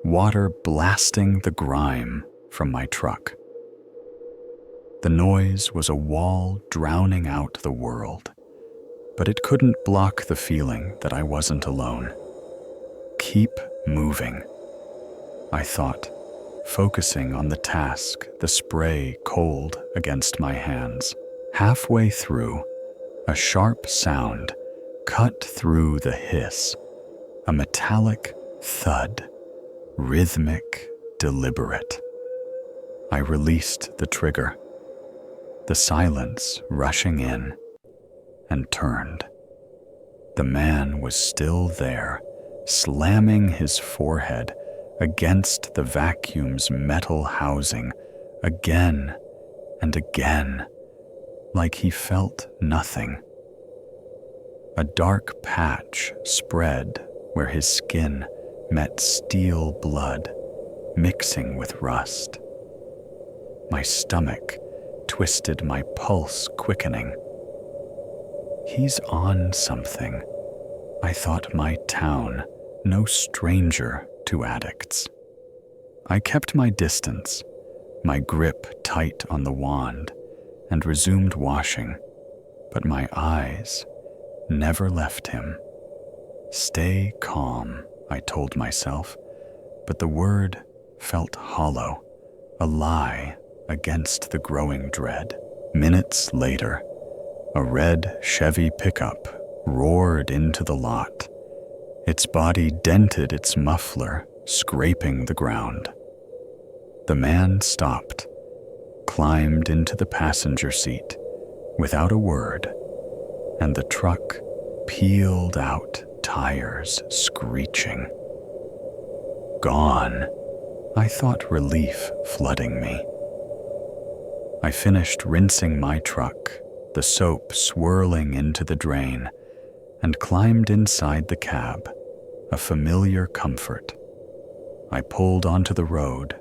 water blasting the grime from my truck. The noise was a wall drowning out the world, but it couldn't block the feeling that I wasn't alone. Keep moving, I thought, focusing on the task, the spray cold against my hands. Halfway through, a sharp sound cut through the hiss, a metallic thud, rhythmic, deliberate. I released the trigger, the silence rushing in. and turned. The man was still there, slamming his forehead against the vacuum's metal housing again and again, like he felt nothing. A dark patch spread where his skin met steel blood, mixing with rust. My stomach twisted, my pulse quickening. He's on something. I thought my town no stranger to addicts. I kept my distance, my grip tight on the wand, and resumed washing, but my eyes never left him. Stay calm, I told myself, but the word felt hollow, a lie against the growing dread. Minutes later, a red Chevy pickup roared into the lot. Its body dented its muffler, scraping the ground. The man stopped, climbed into the passenger seat without a word, and the truck peeled out, tires screeching. Gone, I thought, relief flooding me. I finished rinsing my truck, the soap swirling into the drain, and climbed inside the cab, a familiar comfort. I pulled onto the road,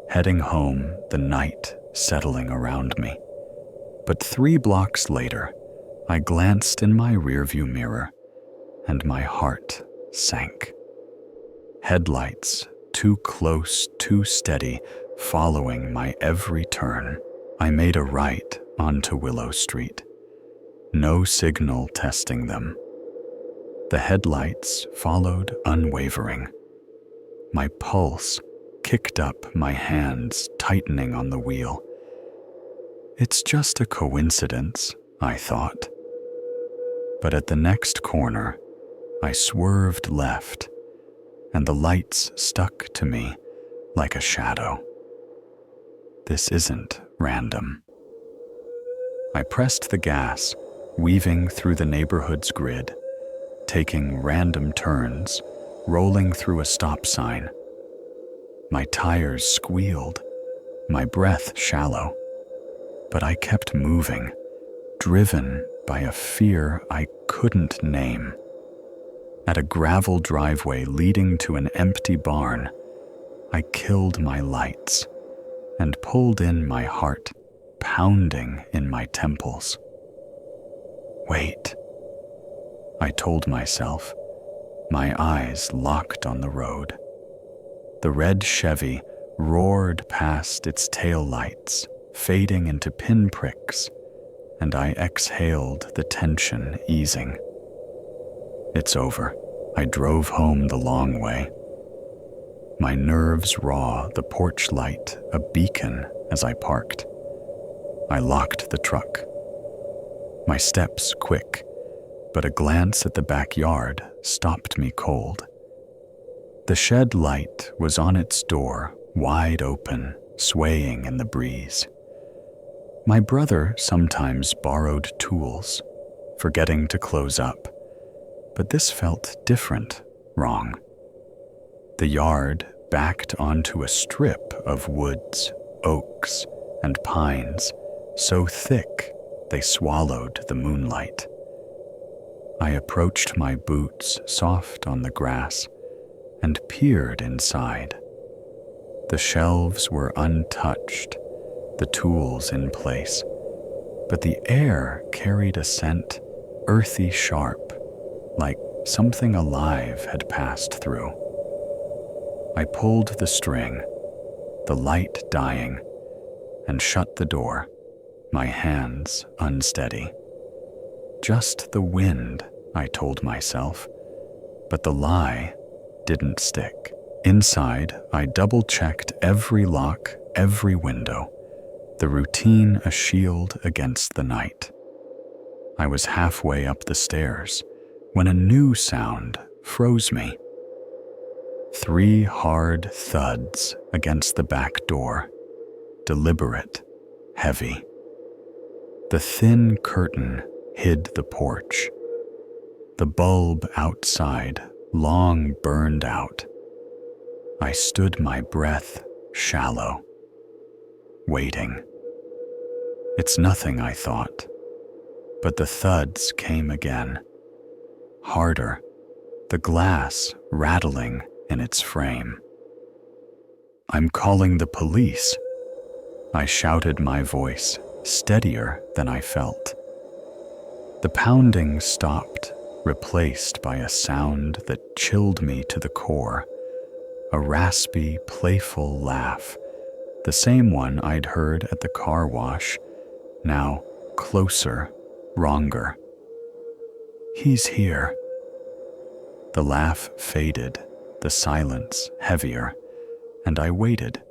heading home, the night settling around me. But 3 blocks later, I glanced in my rearview mirror, and my heart sank. Headlights, too close, too steady, following my every turn. I made a right onto Willow Street. No signal testing them. The headlights followed unwavering. My pulse kicked up, my hands tightening on the wheel. It's just a coincidence, I thought. But at the next corner, I swerved left, and the lights stuck to me like a shadow. This isn't random. I pressed the gas, weaving through the neighborhood's grid, taking random turns, rolling through a stop sign. My tires squealed, my breath shallow, but I kept moving, driven by a fear I couldn't name. At a gravel driveway leading to an empty barn, I killed my lights and pulled in my heart, pounding in my temples. Wait, I told myself, my eyes locked on the road. The red Chevy roared past its taillights, fading into pinpricks, and I exhaled, the tension easing. It's over. I drove home the long way. My nerves raw, the porch light a beacon as I parked. I locked the truck. My steps quick, but a glance at the backyard stopped me cold. The shed light was on its door, wide open, swaying in the breeze. My brother sometimes borrowed tools, forgetting to close up, but this felt different, wrong. The yard backed onto a strip of woods, oaks, and pines, so thick they swallowed the moonlight. I approached my boots soft on the grass and peered inside. The shelves were untouched, the tools in place, but the air carried a scent, earthy sharp, like something alive had passed through. I pulled the string, the light dying, and shut the door, my hands unsteady. Just the wind, I told myself, but the lie didn't stick. Inside, I double-checked every lock, every window, the routine a shield against the night. I was halfway up the stairs when a new sound froze me. 3 hard thuds against the back door, deliberate, heavy. The thin curtain hid the porch. The bulb outside long burned out. I stood my breath shallow, waiting. It's nothing, I thought, but the thuds came again, harder, the glass rattling in its frame. I'm calling the police. I shouted, my voice steadier than I felt. The pounding stopped, replaced by a sound that chilled me to the core, a raspy, playful laugh, the same one I'd heard at the car wash, now closer, wronger. He's here. The laugh faded, the silence heavier, and I waited,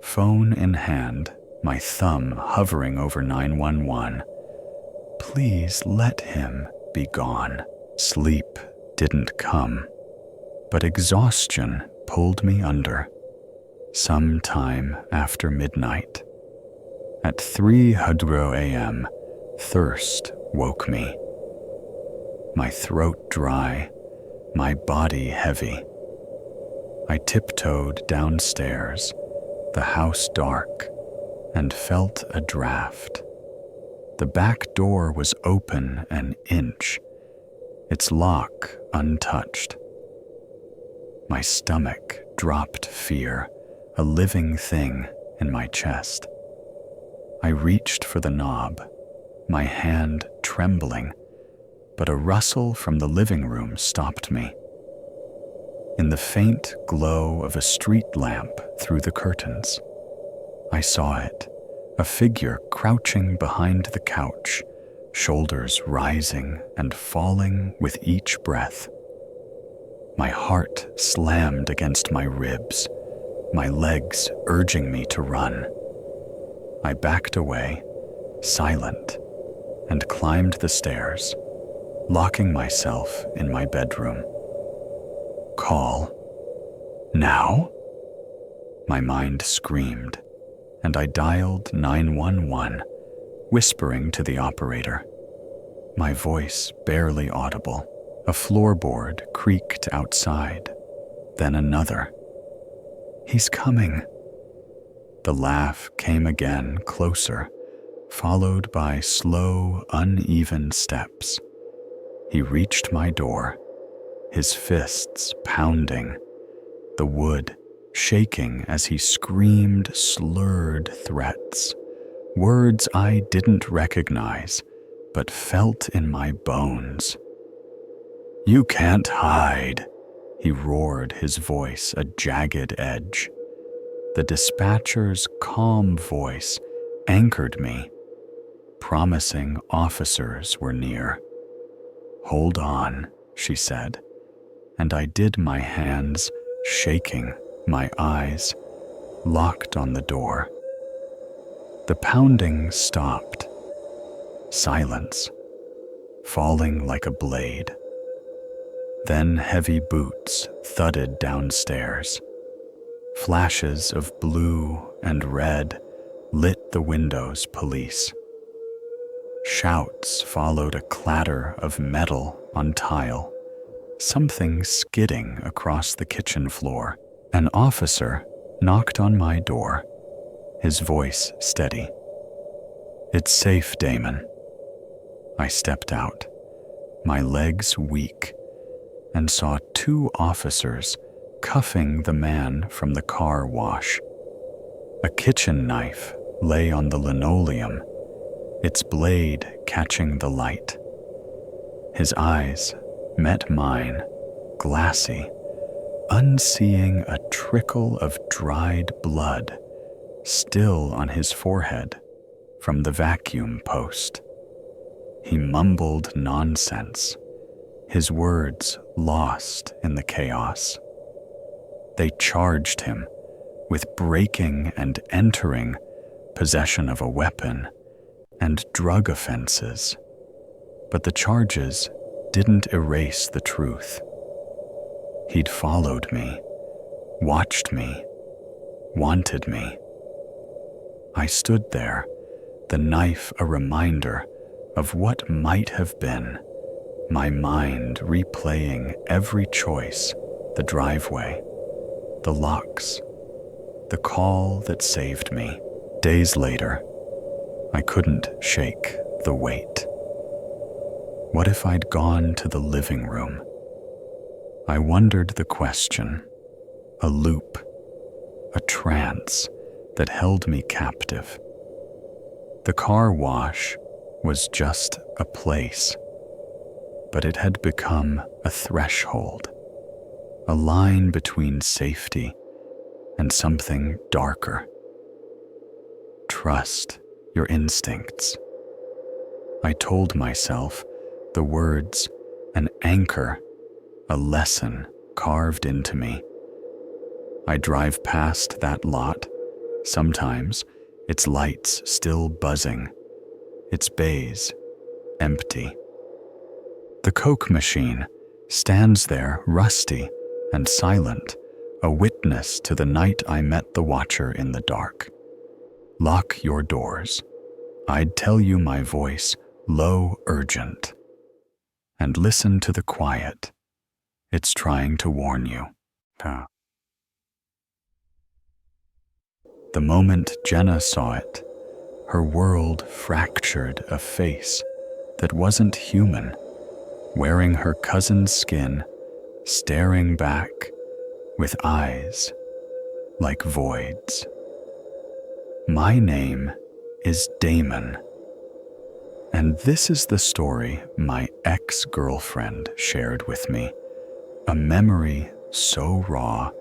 phone in hand, my thumb hovering over 911. Please let him be gone. Sleep didn't come, but exhaustion pulled me under. Sometime after midnight, at 3:00 a.m., thirst woke me. My throat dry, my body heavy. I tiptoed downstairs, the house dark, and felt a draft. The back door was open an inch, its lock untouched. My stomach dropped fear, a living thing in my chest. I reached for the knob, my hand trembling, but a rustle from the living room stopped me. In the faint glow of a street lamp through the curtains, I saw it, a figure crouching behind the couch, shoulders rising and falling with each breath. My heart slammed against my ribs, my legs urging me to run. I backed away, silent, and climbed the stairs, locking myself in my bedroom. Call. Now? My mind screamed, and I dialed 911, whispering to the operator. My voice barely audible. A floorboard creaked outside, then another. He's coming. The laugh came again, closer, followed by slow, uneven steps. He reached my door, his fists pounding, the wood shaking as he screamed slurred threats, words I didn't recognize, but felt in my bones. You can't hide, he roared, his voice a jagged edge. The dispatcher's calm voice anchored me, promising officers were near. Hold on, she said, and I did, my hands shaking, my eyes locked on the door. The pounding stopped. Silence, falling like a blade. Then heavy boots thudded downstairs. Flashes of blue and red lit the windows, police. Shouts followed, a clatter of metal on tile, something skidding across the kitchen floor. An officer knocked on my door, his voice steady. It's safe, Damon. I stepped out, my legs weak, and saw two officers cuffing the man from the car wash. A kitchen knife lay on the linoleum, its blade catching the light. His eyes met mine, glassy, unseeing, a trickle of dried blood still on his forehead from the vacuum post. He mumbled nonsense, his words lost in the chaos. They charged him with breaking and entering, possession of a weapon, and drug offenses. But the charges didn't erase the truth. He'd followed me, watched me, wanted me. I stood there, the knife a reminder of what might have been, my mind replaying every choice, the driveway, the locks, the call that saved me. Days later, I couldn't shake the weight. What if I'd gone to the living room? I wondered the question, a loop, a trance that held me captive. The car wash was just a place, but it had become a threshold, a line between safety and something darker. Trust your instincts. I told myself, the words, an anchor, a lesson carved into me. I drive past that lot, sometimes its lights still buzzing, its bays empty. The Coke machine stands there rusty and silent, a witness to the night I met the watcher in the dark. Lock your doors. I'd tell you my voice, low, urgent. And listen to the quiet. It's trying to warn you. The moment Jenna saw it, her world fractured a face that wasn't human, wearing her cousin's skin, staring back with eyes like voids. My name is Damon, and this is the story my ex-girlfriend shared with me, a memory so raw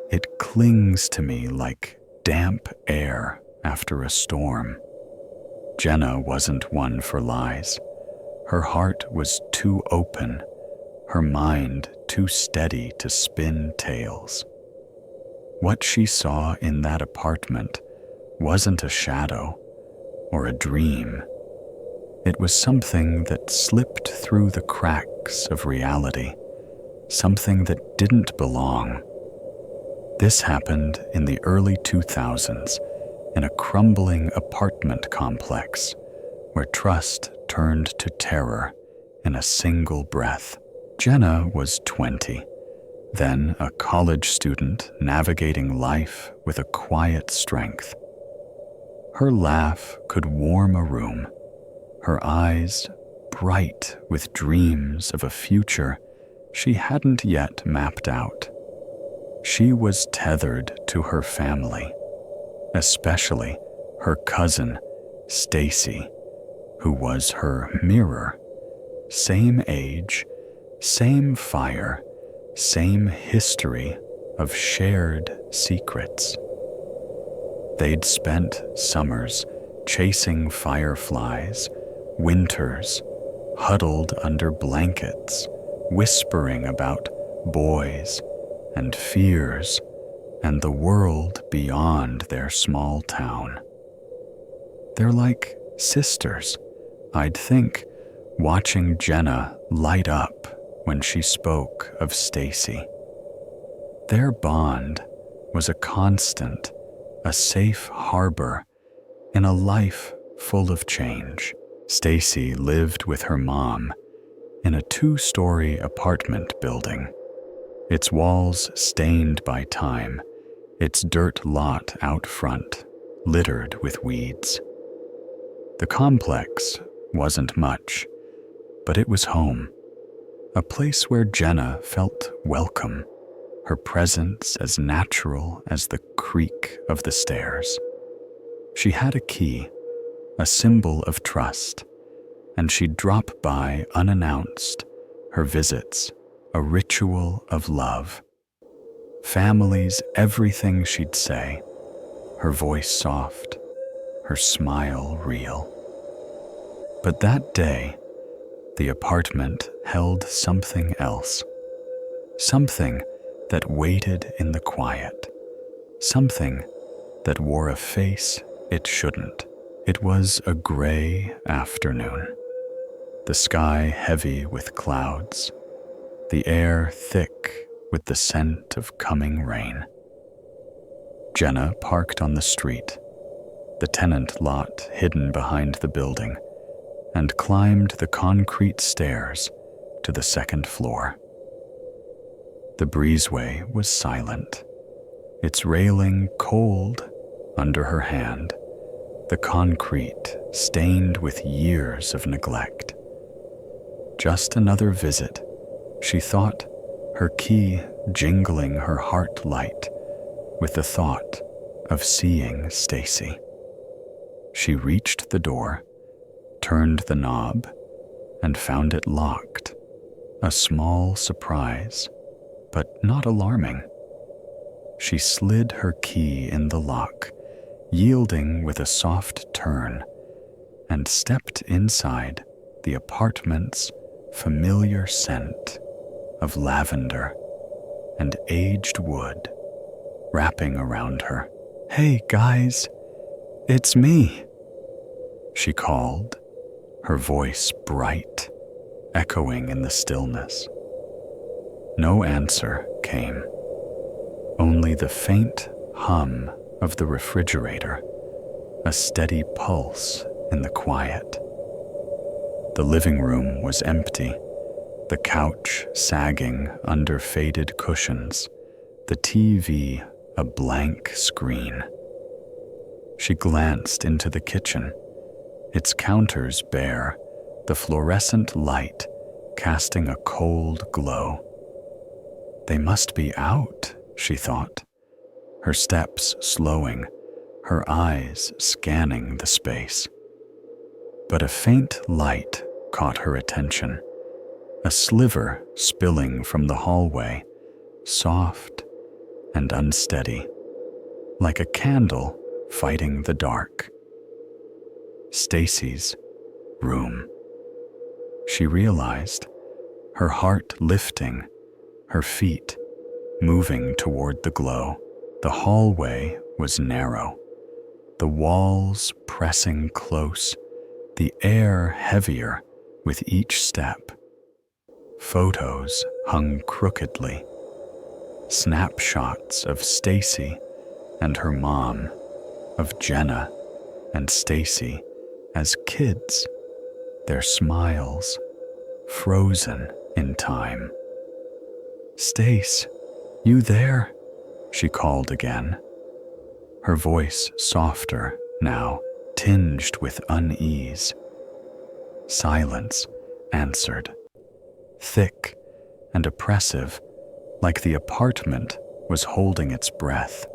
it clings to me like damp air after a storm. Jenna wasn't one for lies. Her heart was too open, her mind too steady to spin tales. What she saw in that apartment wasn't a shadow or a dream. It was something that slipped through the cracks of reality, something that didn't belong. This happened in the early 2000s in a crumbling apartment complex where trust turned to terror in a single breath. Jenna was 20, then a college student navigating life with a quiet strength. Her laugh could warm a room, her eyes bright with dreams of a future she hadn't yet mapped out. She was tethered to her family, especially her cousin, Stacy, who was her mirror. Same age, same fire, same history of shared secrets. They'd spent summers chasing fireflies, winters huddled under blankets, whispering about boys and fears and the world beyond their small town. They're like sisters, I'd think, watching Jenna light up when she spoke of Stacy. Their bond was a constant, a safe harbor in a life full of change. Stacy lived with her mom in a 2-story apartment building, its walls stained by time, its dirt lot out front littered with weeds. The complex wasn't much, but it was home, a place where Jenna felt welcome, her presence as natural as the creak of the stairs. She had a key, a symbol of trust, and she'd drop by unannounced, her visits a ritual of love. Family's everything she'd say, her voice soft, her smile real. But that day, the apartment held something else, something that waited in the quiet, something that wore a face it shouldn't. It was a gray afternoon, the sky heavy with clouds, the air thick with the scent of coming rain. Jenna parked on the street, the tenant lot hidden behind the building, and climbed the concrete stairs to the second floor. The breezeway was silent, its railing cold under her hand, the concrete stained with years of neglect. Just another visit, she thought, her key jingling her heart light with the thought of seeing Stacy. She reached the door, turned the knob, and found it locked. A small surprise, but not alarming. She slid her key in the lock, yielding with a soft turn, and stepped inside the apartment's familiar scent of lavender and aged wood wrapping around her. "Hey, guys, it's me," she called, her voice bright, echoing in the stillness. No answer came, only the faint hum of the refrigerator, a steady pulse in the quiet. The living room was empty, the couch sagging under faded cushions, the TV a blank screen. She glanced into the kitchen, its counters bare, the fluorescent light casting a cold glow. They must be out, she thought, her steps slowing, her eyes scanning the space. But a faint light caught her attention, a sliver spilling from the hallway, soft and unsteady, like a candle fighting the dark. Stacy's room. She realized, her heart lifting, her feet moving toward the glow. The hallway was narrow, the walls pressing close, the air heavier with each step. Photos hung crookedly, snapshots of Stacy and her mom, of Jenna and Stacy as kids, their smiles frozen in time. "Stace, you there?" she called again, her voice softer now, tinged with unease. Silence answered, thick and oppressive, like the apartment was holding its breath.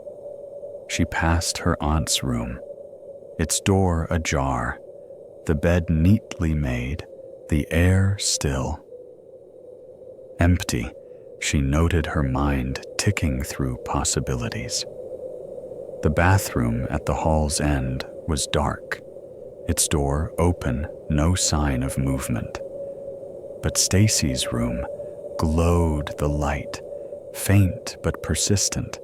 She passed her aunt's room, its door ajar, the bed neatly made, the air still. Empty, she noted her mind ticking through possibilities. The bathroom at the hall's end was dark, its door open, no sign of movement. But Stacy's room glowed the light, faint but persistent,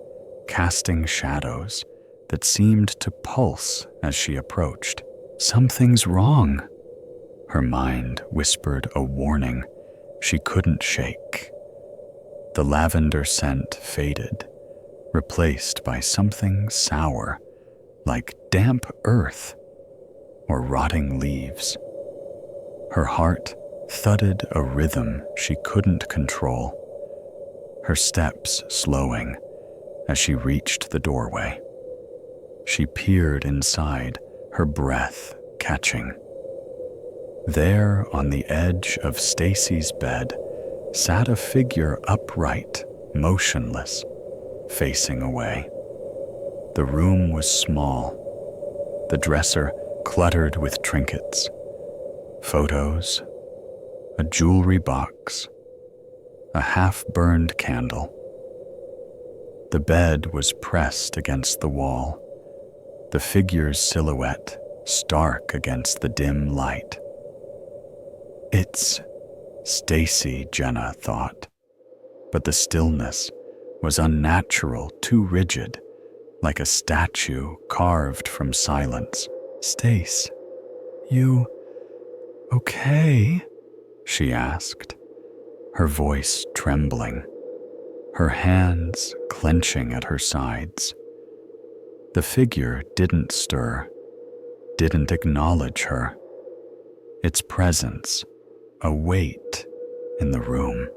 casting shadows that seemed to pulse as she approached. "Something's wrong," her mind whispered a warning she couldn't shake. The lavender scent faded, replaced by something sour, like damp earth or rotting leaves. Her heart thudded a rhythm she couldn't control, her steps slowing as she reached the doorway. She peered inside, her breath catching. There, on the edge of Stacy's bed, sat a figure upright, motionless, facing away. The room was small, the dresser cluttered with trinkets, photos, a jewelry box, a half-burned candle. The bed was pressed against the wall, the figure's silhouette stark against the dim light. "It's Stacy," Jenna thought, but the stillness was unnatural, too rigid, like a statue carved from silence. "Stace, you okay?" she asked, her voice trembling, her hands clenching at her sides. The figure didn't stir, didn't acknowledge her. its presence, a weight in the room.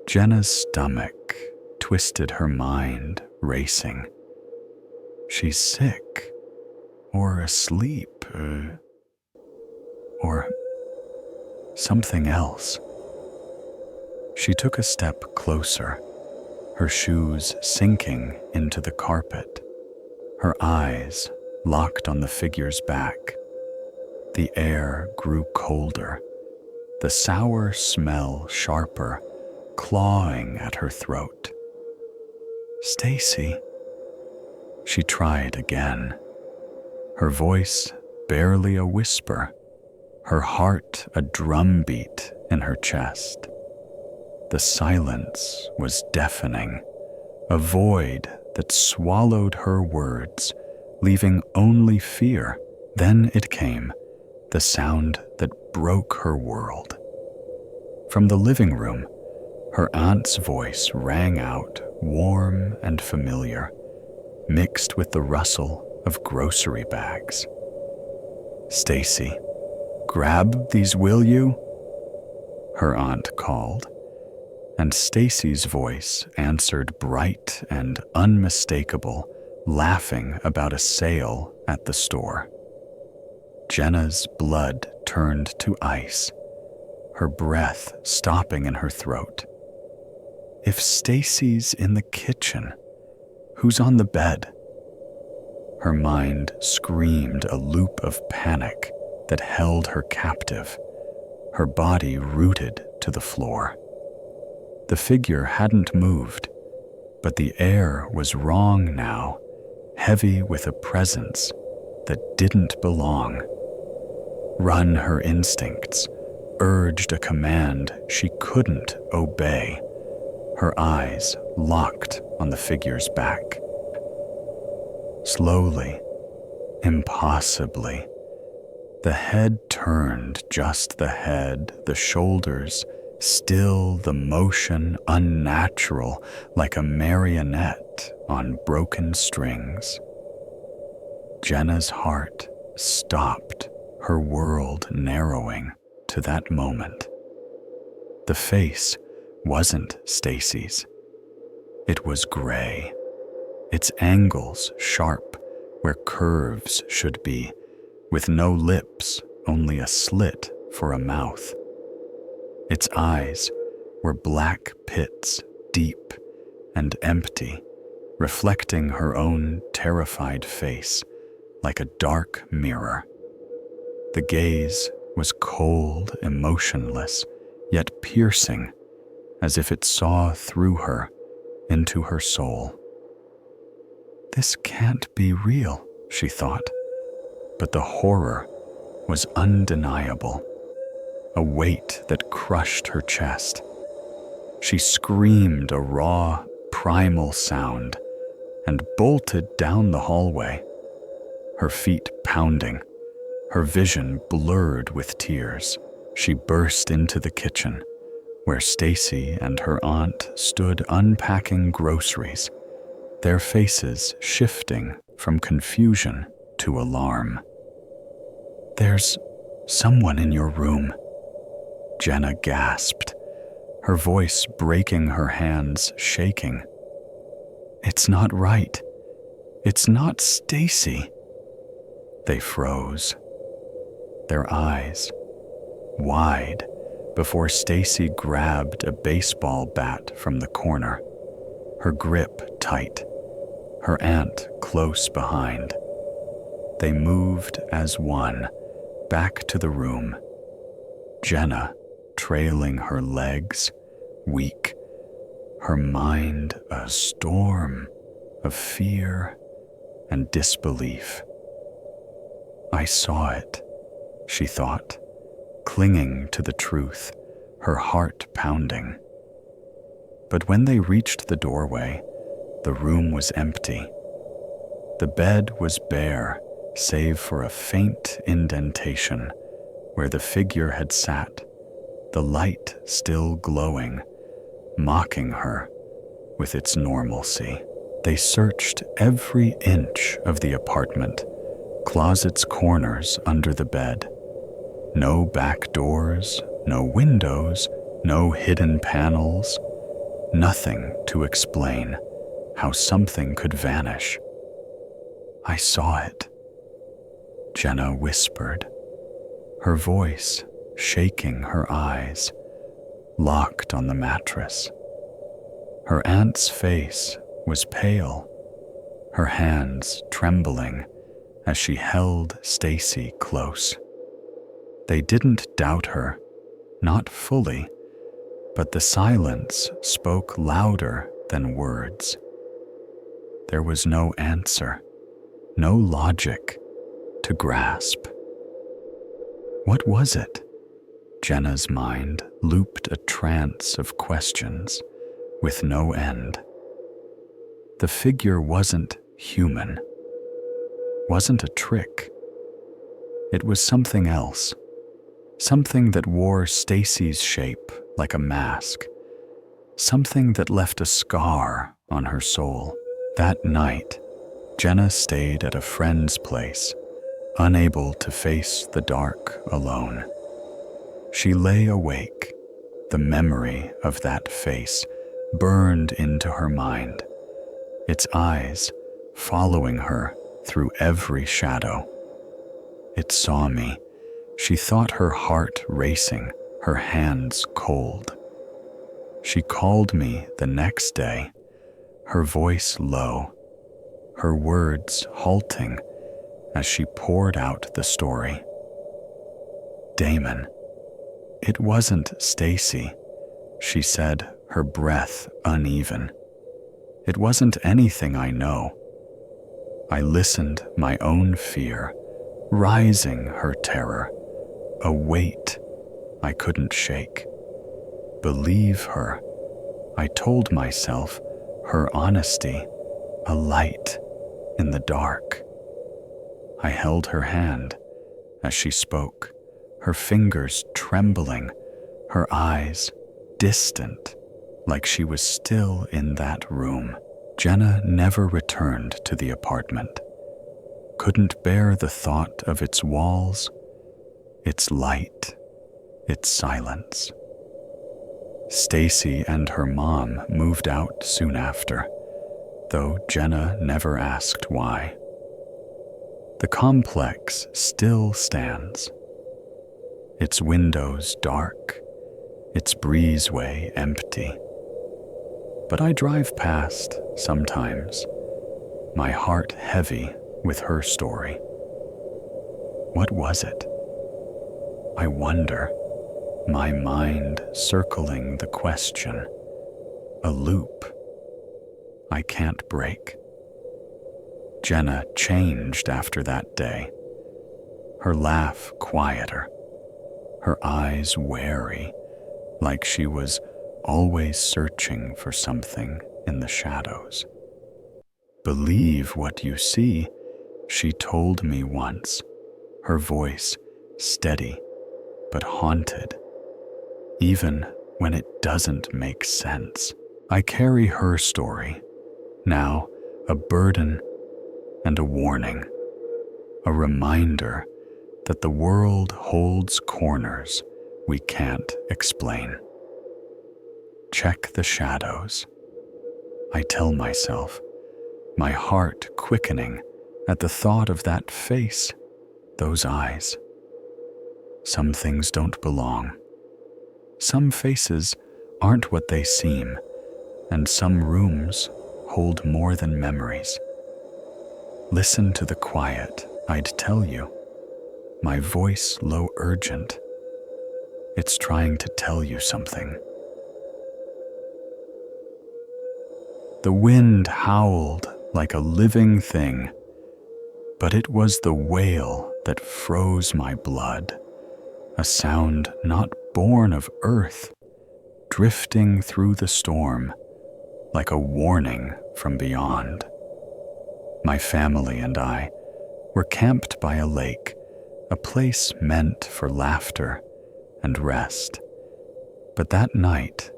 Jenna's stomach twisted, her mind racing. She's sick, or asleep, or something else. She took a step closer, her shoes sinking into the carpet, her eyes locked on the figure's back. The air grew colder, the sour smell sharper, clawing at her throat. "Stacy," she tried again, her voice barely a whisper, her heart a drumbeat in her chest. The silence was deafening, a void that swallowed her words, leaving only fear. Then it came, the sound that broke her world. From the living room, her aunt's voice rang out, warm and familiar, mixed with the rustle of grocery bags. "Stacy, grab these, will you?" her aunt called, and Stacy's voice answered, bright and unmistakable, laughing about a sale at the store. Jenna's blood turned to ice, her breath stopping in her throat. If Stacy's in the kitchen, who's on the bed? Her mind screamed a loop of panic that held her captive, her body rooted to the floor. The figure hadn't moved, but the air was wrong now, heavy with a presence that didn't belong. Run, her instincts urged a command she couldn't obey, her eyes locked on the figure's back. Slowly, impossibly, the head turned, just the head, the shoulders still, the motion unnatural, like a marionette on broken strings. Jenna's heart stopped, her world narrowing to that moment. The face wasn't Stacy's. It was gray, its angles sharp where curves should be, with no lips, only a slit for a mouth. Its eyes were black pits, deep and empty, reflecting her own terrified face like a dark mirror. The gaze was cold, emotionless, yet piercing, as if it saw through her, into her soul. This can't be real, she thought, but the horror was undeniable, a weight that crushed her chest. She screamed a raw, primal sound and bolted down the hallway, her feet pounding, her vision blurred with tears. She burst into the kitchen, where Stacy and her aunt stood unpacking groceries, their faces shifting from confusion to alarm. "There's someone in your room," Jenna gasped, her voice breaking, her hands shaking. "It's not right. It's not Stacy." They froze, their eyes wide, before Stacy grabbed a baseball bat from the corner, her grip tight, her aunt close behind. They moved as one, back to the room, Jenna trailing her legs, weak, her mind a storm of fear and disbelief. "I saw it," she thought, clinging to the truth, her heart pounding. But when they reached the doorway, the room was empty. The bed was bare, save for a faint indentation where the figure had sat, the light still glowing, mocking her with its normalcy. They searched every inch of the apartment, closets, corners under the bed. No back doors, no windows, no hidden panels, nothing to explain how something could vanish. I saw it, Jenna whispered, her voice shaking, her eyes locked on the mattress. Her aunt's face was pale, her hands trembling as she held Stacy close. They didn't doubt her, not fully, but the silence spoke louder than words. There was no answer, no logic to grasp. What was it? Jenna's mind looped a trance of questions with no end. The figure wasn't human, wasn't a trick. It was something else, something that wore Stacy's shape like a mask, something that left a scar on her soul. That night, Jenna stayed at a friend's place, unable to face the dark alone. She lay awake, the memory of that face burned into her mind, its eyes following her through every shadow. It saw me. She thought, her heart racing, her hands cold. She called me the next day, her voice low, her words halting as she poured out the story. Damon. It wasn't Stacy, she said, her breath uneven. It wasn't anything I know. I listened, my own fear, rising, her terror, a weight I couldn't shake. Believe her, I told myself, her honesty, a light in the dark. I held her hand as she spoke, her fingers trembling, her eyes distant, like she was still in that room. Jenna never returned to the apartment, couldn't bear the thought of its walls, its light, its silence. Stacy and her mom moved out soon after, though Jenna never asked why. The complex still stands, its windows dark, its breezeway empty. But I drive past sometimes, my heart heavy with her story. What was it? I wonder, my mind circling the question, a loop I can't break. Jenna changed after that day, her laugh quieter, her eyes wary, like she was always searching for something in the shadows. Believe what you see, she told me once, her voice steady but haunted, even when it doesn't make sense. I carry her story, now a burden and a warning, a reminder that the world holds corners we can't explain. Check the shadows, I tell myself, my heart quickening at the thought of that face, those eyes. Some things don't belong. Some faces aren't what they seem, and some rooms hold more than memories. Listen to the quiet, I'd tell you, my voice low urgent. It's trying to tell you something. The wind howled like a living thing, but it was the wail that froze my blood, a sound not born of earth, drifting through the storm like a warning from beyond. My family and I were camped by a lake, a place meant for laughter and rest. But that night,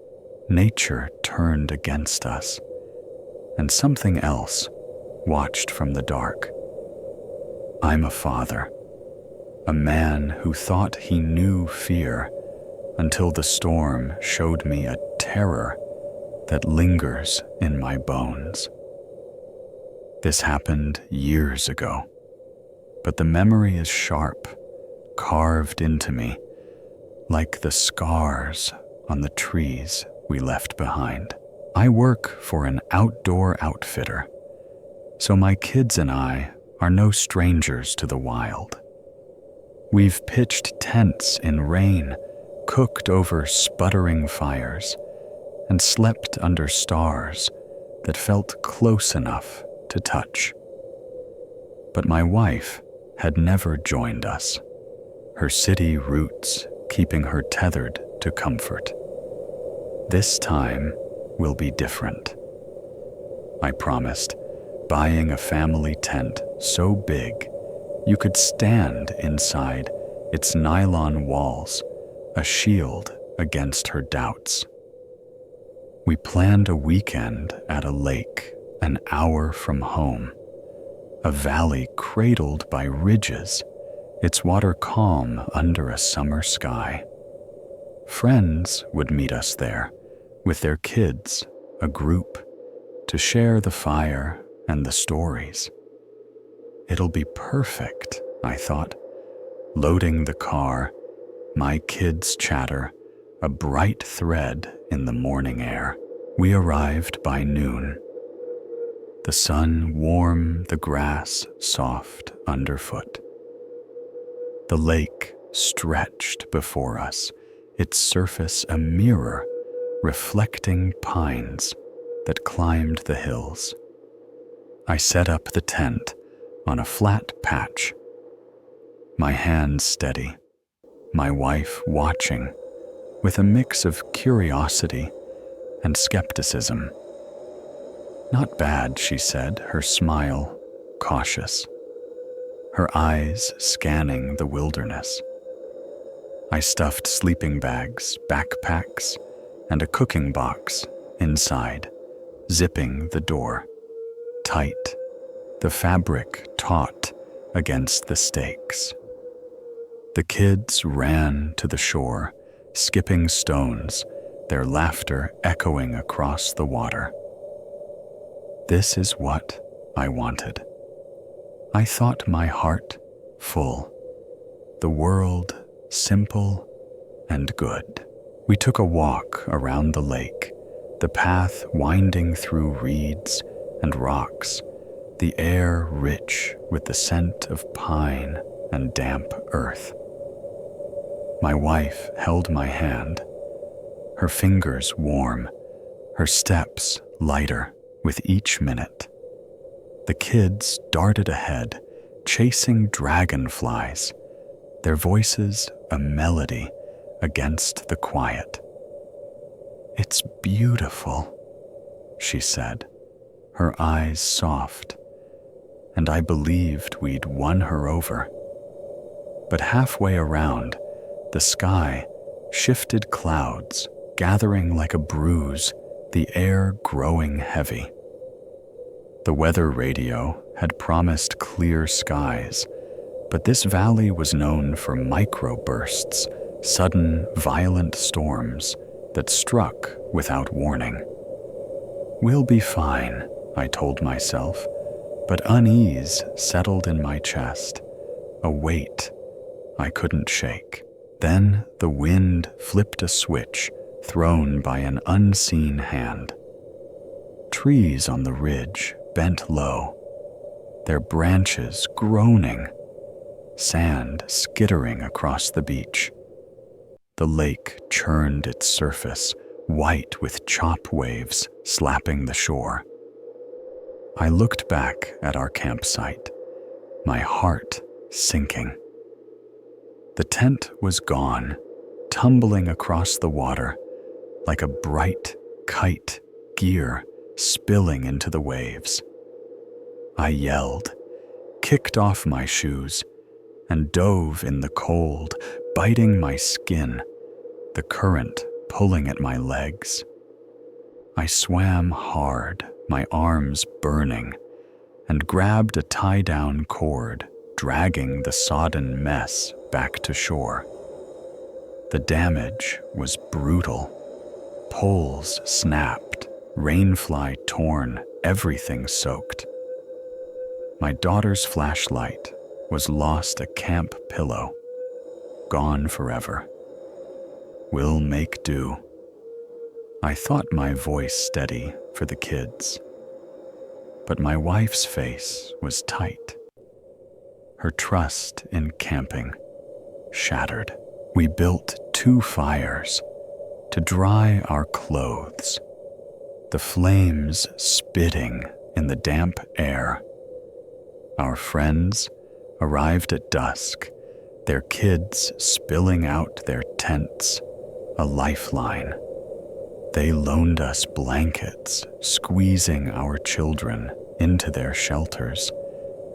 nature turned against us, and something else watched from the dark. I'm a father, a man who thought he knew fear until the storm showed me a terror that lingers in my bones. This happened years ago, but the memory is sharp, carved into me, like the scars on the trees we left behind. I work for an outdoor outfitter, so my kids and I are no strangers to the wild. We've pitched tents in rain, cooked over sputtering fires, and slept under stars that felt close enough to touch. But my wife had never joined us, her city roots keeping her tethered to comfort. This time will be different, I promised, buying a family tent so big you could stand inside its nylon walls, a shield against her doubts. We planned a weekend at a lake an hour from home, a valley cradled by ridges, its water calm under a summer sky. Friends would meet us there, with their kids, a group, to share the fire and the stories. It'll be perfect, I thought, loading the car, my kids' chatter, a bright thread in the morning air. We arrived by noon. The sun warm, the grass soft underfoot. The lake stretched before us, its surface a mirror reflecting pines that climbed the hills. I set up the tent on a flat patch, my hands steady, my wife watching with a mix of curiosity and skepticism. "Not bad," she said, her smile cautious, her eyes scanning the wilderness. I stuffed sleeping bags, backpacks, and a cooking box inside, zipping the door tight, the fabric taut against the stakes. The kids ran to the shore, skipping stones, their laughter echoing across the water. This is what I wanted. I thought my heart full, the world simple and good. We took a walk around the lake, the path winding through reeds and rocks, the air rich with the scent of pine and damp earth. My wife held my hand, her fingers warm, her steps lighter with each minute. The kids darted ahead, chasing dragonflies, their voices a melody against the quiet. "It's beautiful," she said, her eyes soft, and I believed we'd won her over. But halfway around, the sky shifted clouds, gathering like a bruise, the air growing heavy. The weather radio had promised clear skies, but this valley was known for microbursts, sudden, violent storms that struck without warning. "We'll be fine," I told myself, but unease settled in my chest, a weight I couldn't shake. Then the wind flipped a switch thrown by an unseen hand. Trees on the ridge bent low, their branches groaning, sand skittering across the beach. The lake churned its surface, white with chop waves slapping the shore. I looked back at our campsite, my heart sinking. The tent was gone, tumbling across the water like a bright kite gear spilling into the waves. I yelled, kicked off my shoes, and dove in the cold, biting my skin, the current pulling at my legs. I swam hard, my arms burning, and grabbed a tie-down cord, dragging the sodden mess back to shore. The damage was brutal. Poles snapped, rainfly torn, everything soaked. My daughter's flashlight was lost a camp pillow, gone forever. We'll make do. I thought my voice steady for the kids, but my wife's face was tight. Her trust in camping shattered. We built 2 fires to dry our clothes, the flames spitting in the damp air. Our friends arrived at dusk, their kids spilling out their tents, a lifeline. They loaned us blankets, squeezing our children into their shelters,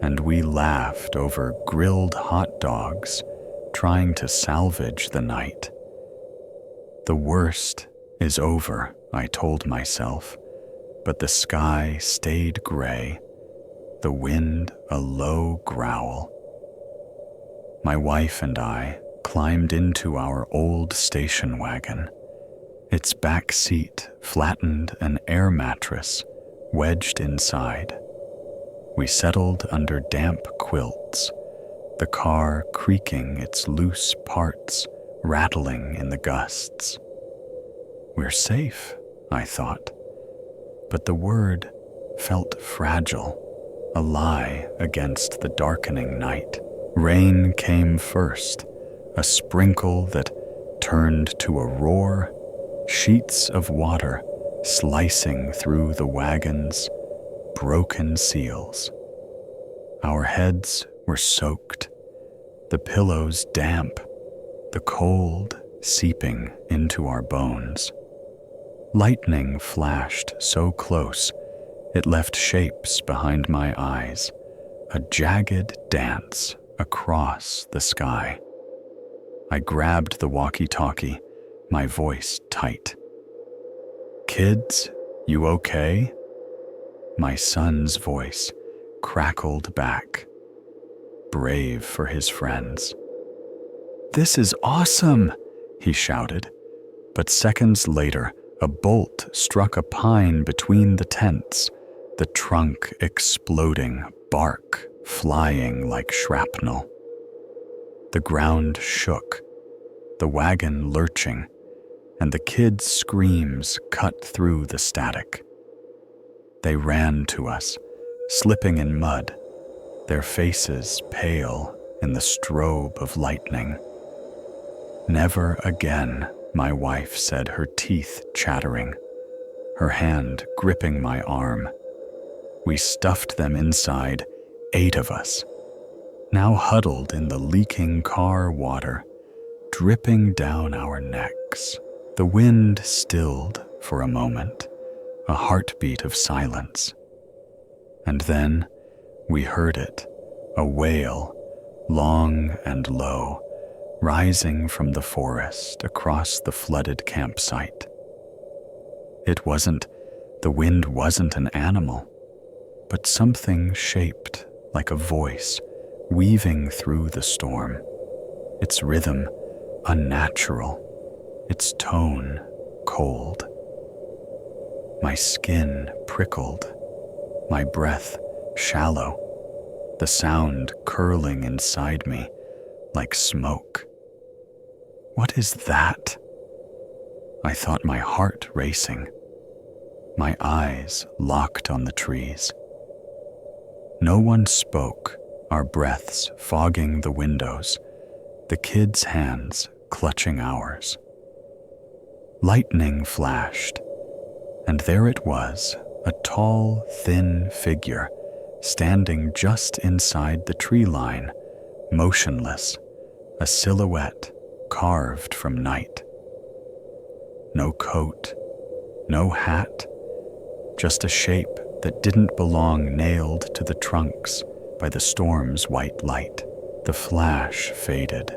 and we laughed over grilled hot dogs, trying to salvage the night. The worst is over, I told myself, but the sky stayed gray, the wind a low growl. My wife and I climbed into our old station wagon. Its back seat flattened an air mattress wedged inside. We settled under damp quilts, the car creaking its loose parts, rattling in the gusts. We're safe, I thought, but the word felt fragile, a lie against the darkening night. Rain came first, a sprinkle that turned to a roar, sheets of water slicing through the wagon's broken seals. Our heads were soaked, the pillows damp, the cold seeping into our bones. Lightning flashed so close, it left shapes behind my eyes, a jagged dance across the sky. I grabbed the walkie-talkie, my voice tight. "Kids, you okay?" My son's voice crackled back, brave for his friends. "This is awesome," he shouted, but seconds later, a bolt struck a pine between the tents, the trunk exploding, bark flying like shrapnel. The ground shook, the wagon lurching, and the kids' screams cut through the static. They ran to us, slipping in mud, their faces pale in the strobe of lightning. "Never again," my wife said, her teeth chattering, her hand gripping my arm. We stuffed them inside, 8 of us, now huddled in the leaking car water, dripping down our necks. The wind stilled for a moment, a heartbeat of silence. And then we heard it, a wail, long and low, rising from the forest across the flooded campsite. The wind wasn't an animal, but something shaped like a voice weaving through the storm. Its rhythm unnatural, its tone cold. My skin prickled, my breath shallow, the sound curling inside me like smoke. What is that? I thought, my heart racing, my eyes locked on the trees. No one spoke, our breaths fogging the windows, the kids' hands clutching ours. Lightning flashed, and there it was, a tall, thin figure, standing just inside the tree line, motionless, a silhouette carved from night. No coat, no hat, just a shape that didn't belong, nailed to the trunks by the storm's white light. The flash faded,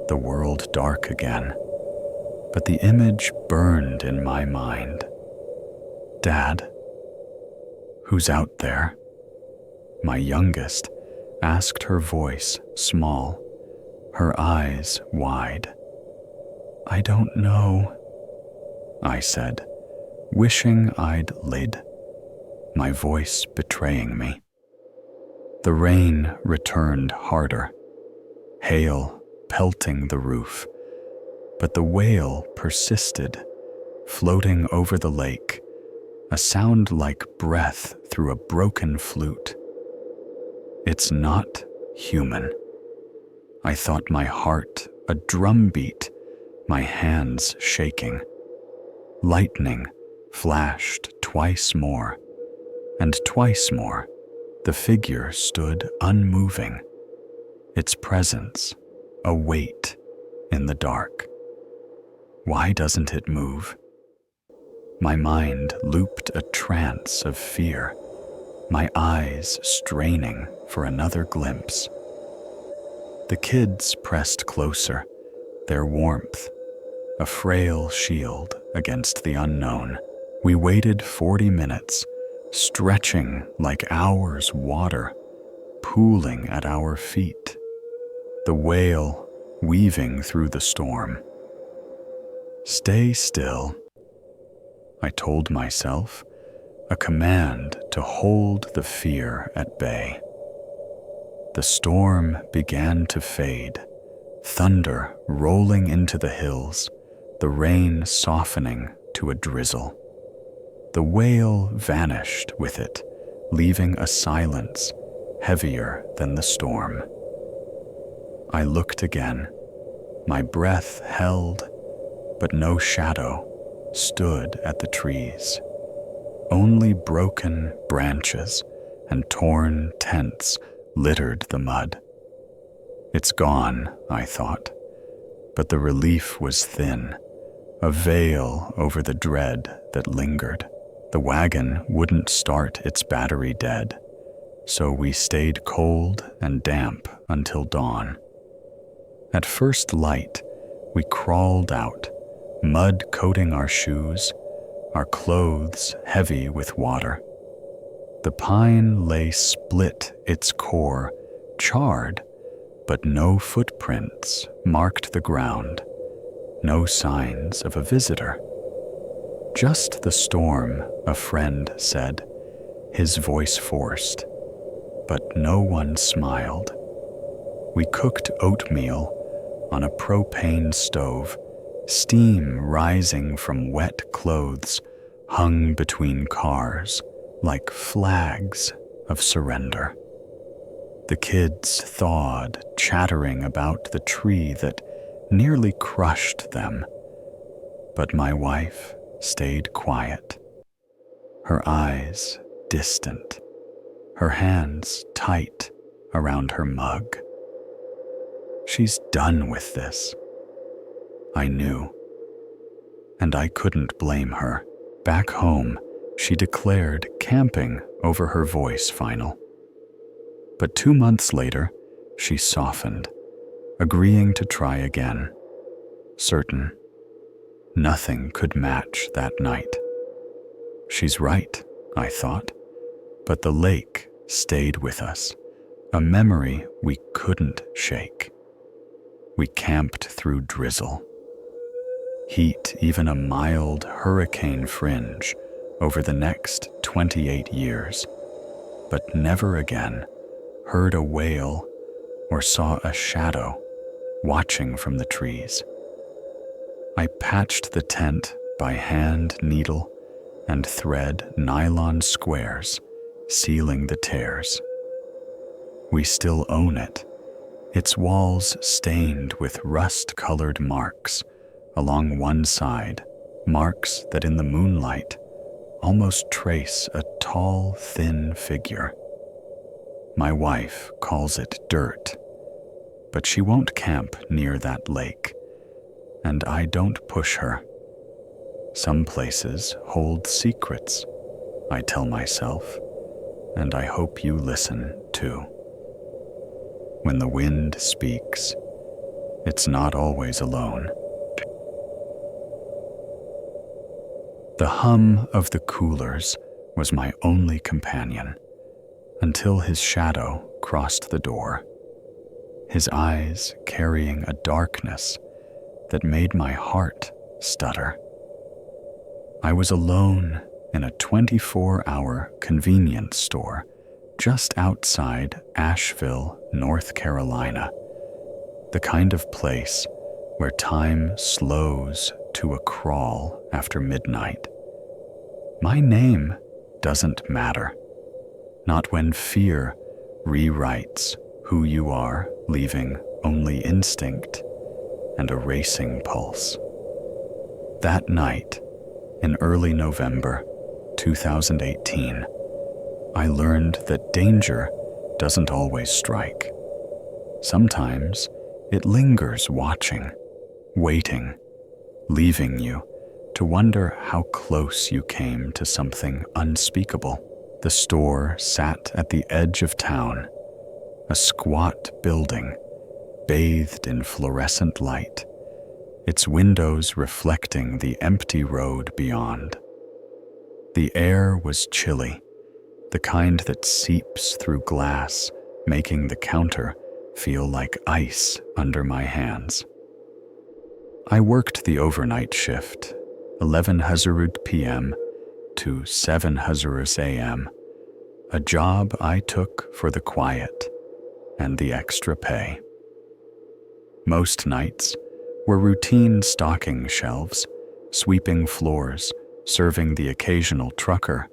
the world dark again, but the image burned in my mind. "Dad, who's out there?" My youngest asked, her voice small, her eyes wide. "I don't know," I said, wishing I'd lid, my voice betraying me. The rain returned harder, hail pelting the roof, but the wail persisted, floating over the lake, a sound like breath through a broken flute. It's not human. I thought my heart a drumbeat, my hands shaking. Lightning flashed twice more, and twice more the figure stood unmoving, its presence a weight in the dark. Why doesn't it move? My mind looped a trance of fear, my eyes straining for another glimpse. The kids pressed closer, their warmth a frail shield against the unknown. We waited 40 minutes, stretching like hours water, pooling at our feet, the wail weaving through the storm. "Stay still," I told myself, a command to hold the fear at bay. The storm began to fade, thunder rolling into the hills, the rain softening to a drizzle. The wail vanished with it, leaving a silence heavier than the storm. I looked again, my breath held, but no shadow stood at the trees. Only broken branches and torn tents littered the mud. It's gone, I thought, but the relief was thin, a veil over the dread that lingered. The wagon wouldn't start its battery dead, so we stayed cold and damp until dawn. At first light, we crawled out, mud coating our shoes, our clothes heavy with water. The pine lay split its core, charred, but no footprints marked the ground, no signs of a visitor. "Just the storm," a friend said, his voice forced, but no one smiled. We cooked oatmeal on a propane stove, steam rising from wet clothes hung between cars like flags of surrender. The kids thawed, chattering about the tree that nearly crushed them, but my wife stayed quiet, her eyes distant, her hands tight around her mug. She's done with this. I knew, and I couldn't blame her. Back home, she declared camping over her voice final. But 2 months later, she softened, agreeing to try again, certain nothing could match that night. She's right, I thought, but the lake stayed with us, a memory we couldn't shake. We camped through drizzle, heat, even a mild hurricane fringe over the next 28 years, but never again heard a wail or saw a shadow watching from the trees. I patched the tent by hand, needle, and thread nylon squares, sealing the tears. We still own it, its walls stained with rust-colored marks along one side, marks that in the moonlight almost trace a tall, thin figure. My wife calls it dirt, but she won't camp near that lake, and I don't push her. Some places hold secrets, I tell myself, and I hope you listen too. When the wind speaks, it's not always alone. The hum of the coolers was my only companion, until his shadow crossed the door. his eyes carrying a darkness that made my heart stutter. I was alone in a 24-hour convenience store just outside Asheville, North Carolina, the kind of place where time slows to a crawl after midnight. My name doesn't matter, not when fear rewrites who you are, leaving only instinct and a racing pulse. That night, in early November 2018, I learned that danger doesn't always strike. Sometimes it lingers watching, waiting, leaving you to wonder how close you came to something unspeakable. The store sat at the edge of town, a squat building bathed in fluorescent light, its windows reflecting the empty road beyond. The air was chilly, the kind that seeps through glass, making the counter feel like ice under my hands. I worked the overnight shift, 11:00 p.m. to 7:00 a.m., a job I took for the quiet and the extra pay. Most nights were routine stocking shelves, sweeping floors, serving the occasional trucker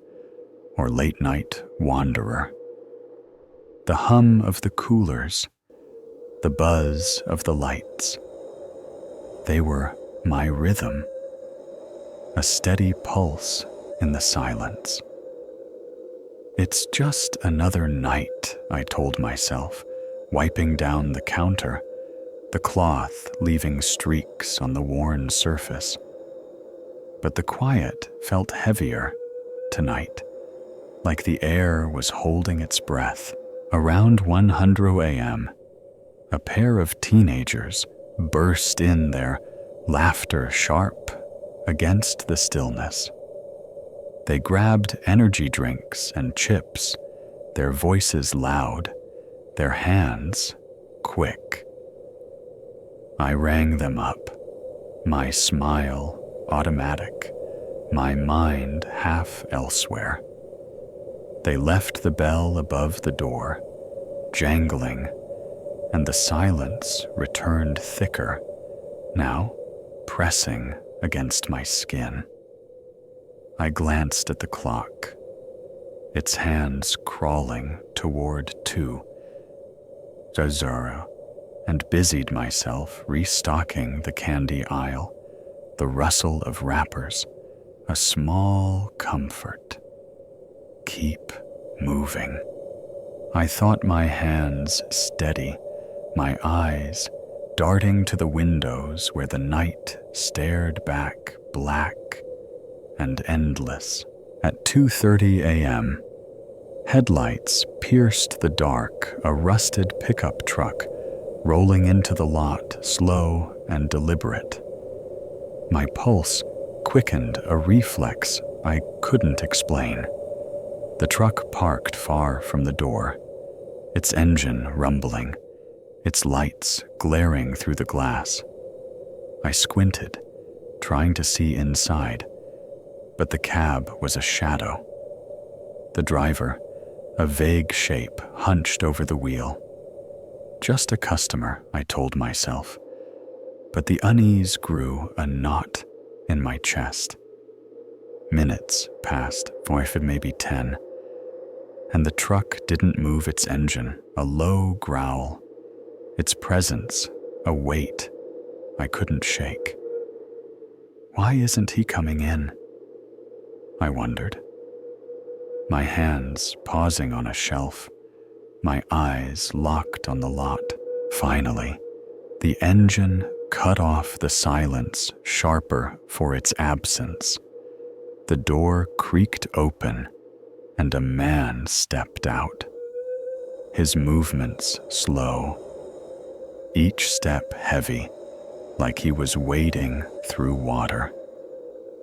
or late-night wanderer. The hum of the coolers, the buzz of the lights, they were my rhythm, a steady pulse in the silence. It's just another night, I told myself, wiping down the counter, the cloth leaving streaks on the worn surface. But the quiet felt heavier tonight, like the air was holding its breath. Around 1:00 a.m., a pair of teenagers burst in, their laughter sharp against the stillness. They grabbed energy drinks and chips, their voices loud, their hands quick. I rang them up, my smile automatic, my mind half elsewhere. They left the bell above the door, jangling, and the silence returned thicker, now pressing against my skin. I glanced at the clock, its hands crawling toward 2:00, and busied myself restocking the candy aisle, the rustle of wrappers, a small comfort. Keep moving. I thought my hands steady, my eyes darting to the windows where the night stared back black and endless. At 2:30 a.m., headlights pierced the dark, a rusted pickup truck rolling into the lot, slow and deliberate. My pulse quickened, a reflex I couldn't explain. The truck parked far from the door, its engine rumbling, its lights glaring through the glass. I squinted, trying to see inside, but the cab was a shadow. The driver, a vague shape hunched over the wheel. Just a customer, I told myself, but the unease grew, a knot in my chest. Minutes passed, maybe 10, and the truck didn't move its engine, a low growl, its presence a weight I couldn't shake. Why isn't he coming in? I wondered. My hands pausing on a shelf, my eyes locked on the lot. Finally, the engine cut off the silence, sharper for its absence. The door creaked open, and a man stepped out. His movements slow, each step heavy, like he was wading through water.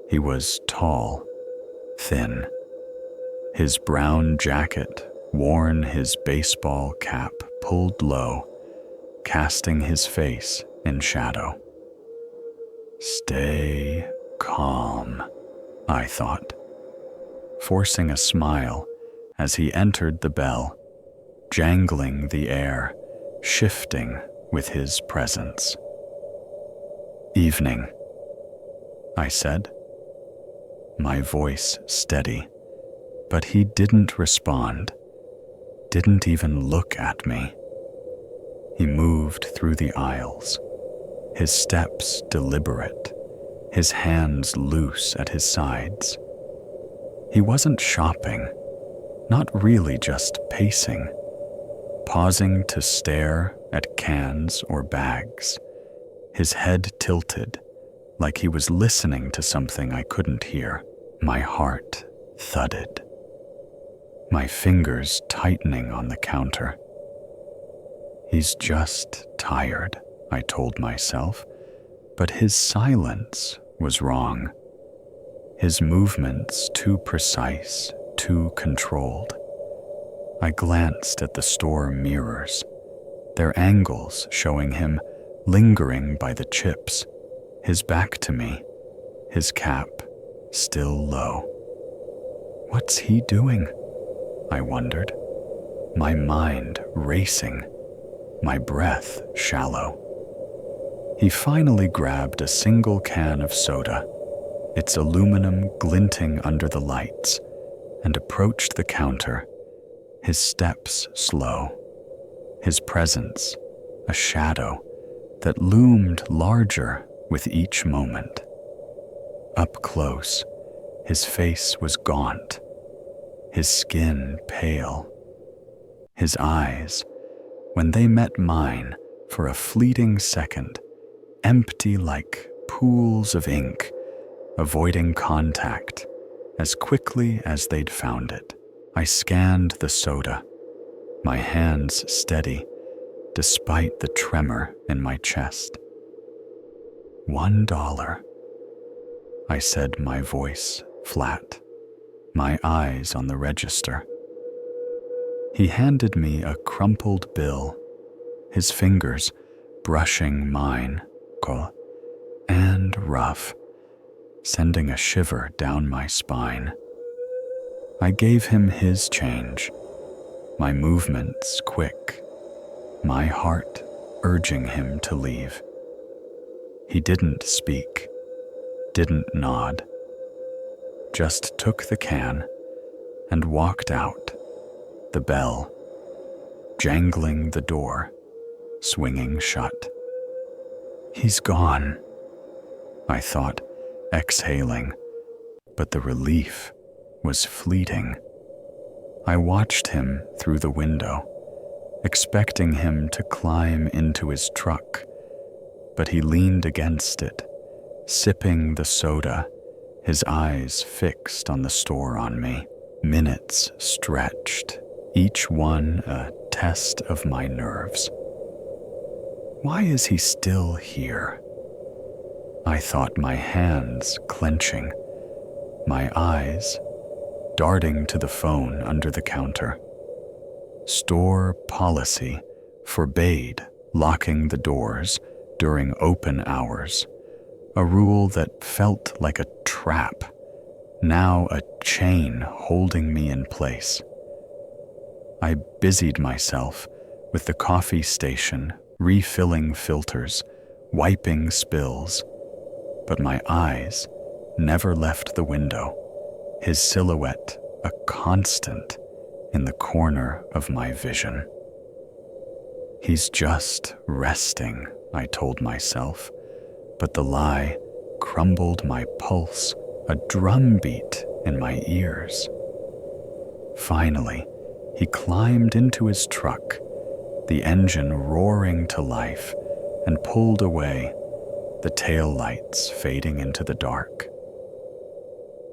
He was tall, thin, his brown jacket worn, his baseball cap pulled low, casting his face in shadow. Stay calm, I thought, forcing a smile as he entered the bell, jangling the air, shifting with his presence. Evening, I said, my voice steady, but he didn't respond, didn't even look at me. He moved through the aisles, his steps deliberate, his hands loose at his sides. He wasn't shopping, not really just pacing, pausing to stare at cans or bags, his head tilted, like he was listening to something I couldn't hear. My heart thudded, my fingers tightening on the counter. He's just tired, I told myself, but his silence was wrong. His movements too precise, too controlled. I glanced at the store mirrors, their angles showing him lingering by the chips, his back to me, his cap still low. What's he doing? I wondered, my mind racing, my breath shallow. He finally grabbed a single can of soda, its aluminum glinting under the lights, and approached the counter, his steps slow, his presence a shadow that loomed larger with each moment. Up close, his face was gaunt, his skin pale. His eyes, when they met mine for a fleeting second, empty like pools of ink, avoiding contact as quickly as they'd found it. I scanned the soda, my hands steady despite the tremor in my chest. $1, I said, my voice flat, my eyes on the register. He handed me a crumpled bill, his fingers brushing mine, and rough, sending a shiver down my spine. I gave him his change, my movements quick, my heart urging him to leave. He didn't speak, didn't nod, just took the can and walked out, the bell, jangling the door, swinging shut. He's gone, I thought, exhaling, but the relief was fleeting. I watched him through the window, expecting him to climb into his truck, but he leaned against it, sipping the soda, his eyes fixed on the store on me. Minutes stretched, each one a test of my nerves. Why is he still here? I thought, my hands clenching, my eyes darting to the phone under the counter. Store policy forbade locking the doors during open hours, a rule that felt like a trap, now a chain holding me in place. I busied myself with the coffee station, refilling filters, wiping spills, but my eyes never left the window, his silhouette a constant in the corner of my vision. He's just resting, I told myself, but the lie crumbled my pulse, a drumbeat in my ears. Finally, he climbed into his truck, the engine roaring to life, and pulled away, the tail lights fading into the dark.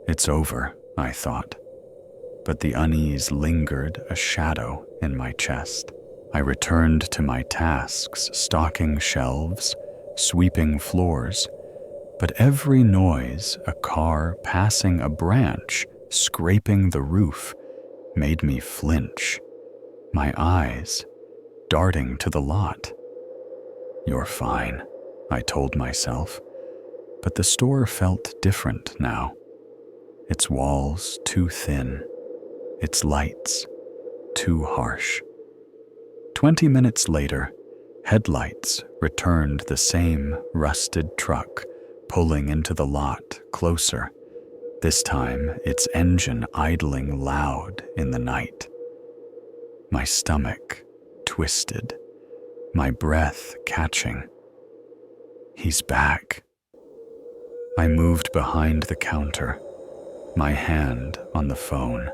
It's over, I thought, but the unease lingered a shadow in my chest. I returned to my tasks, stocking shelves, sweeping floors, but every noise, a car passing a branch, scraping the roof, made me flinch, my eyes darting to the lot. "You're fine," I told myself, but the store felt different now. Its walls too thin, its lights too harsh. 20 minutes later, headlights returned the same rusted truck, pulling into the lot closer, this time its engine idling loud in the night. My stomach twisted, my breath catching. He's back. I moved behind the counter, my hand on the phone,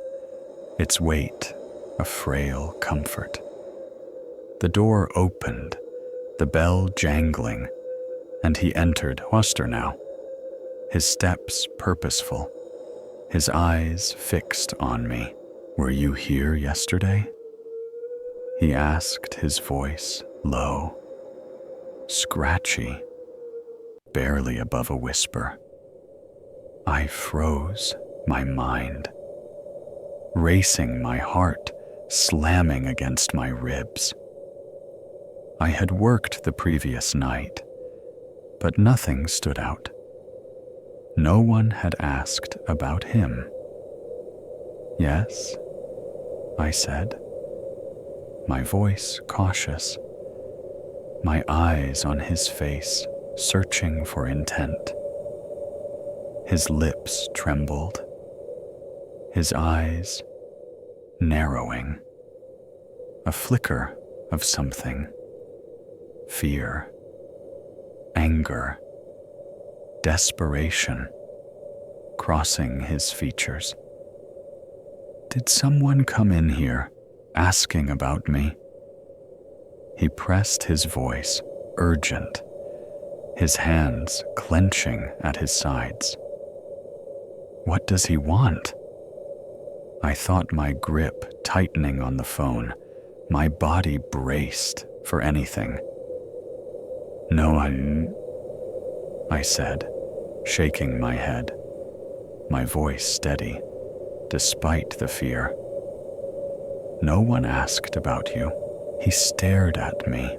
its weight a frail comfort. The door opened, the bell jangling, and he entered Now, his steps purposeful, his eyes fixed on me. "Were you here yesterday?" he asked, his voice low, scratchy, barely above a whisper. I froze, my mind racing, my heart slamming against my ribs. I had worked the previous night, but nothing stood out. No one had asked about him. "Yes," I said, my voice cautious, my eyes on his face, searching for intent. His lips trembled, his eyes narrowing, a flicker of something, fear, anger, desperation, crossing his features. "Did someone come in here asking about me?" He pressed his voice, urgent, his hands clenching at his sides. What does he want? I thought, my grip tightening on the phone, my body braced for anything. "No, I said, shaking my head, my voice steady, despite the fear. "No one asked about you." He stared at me,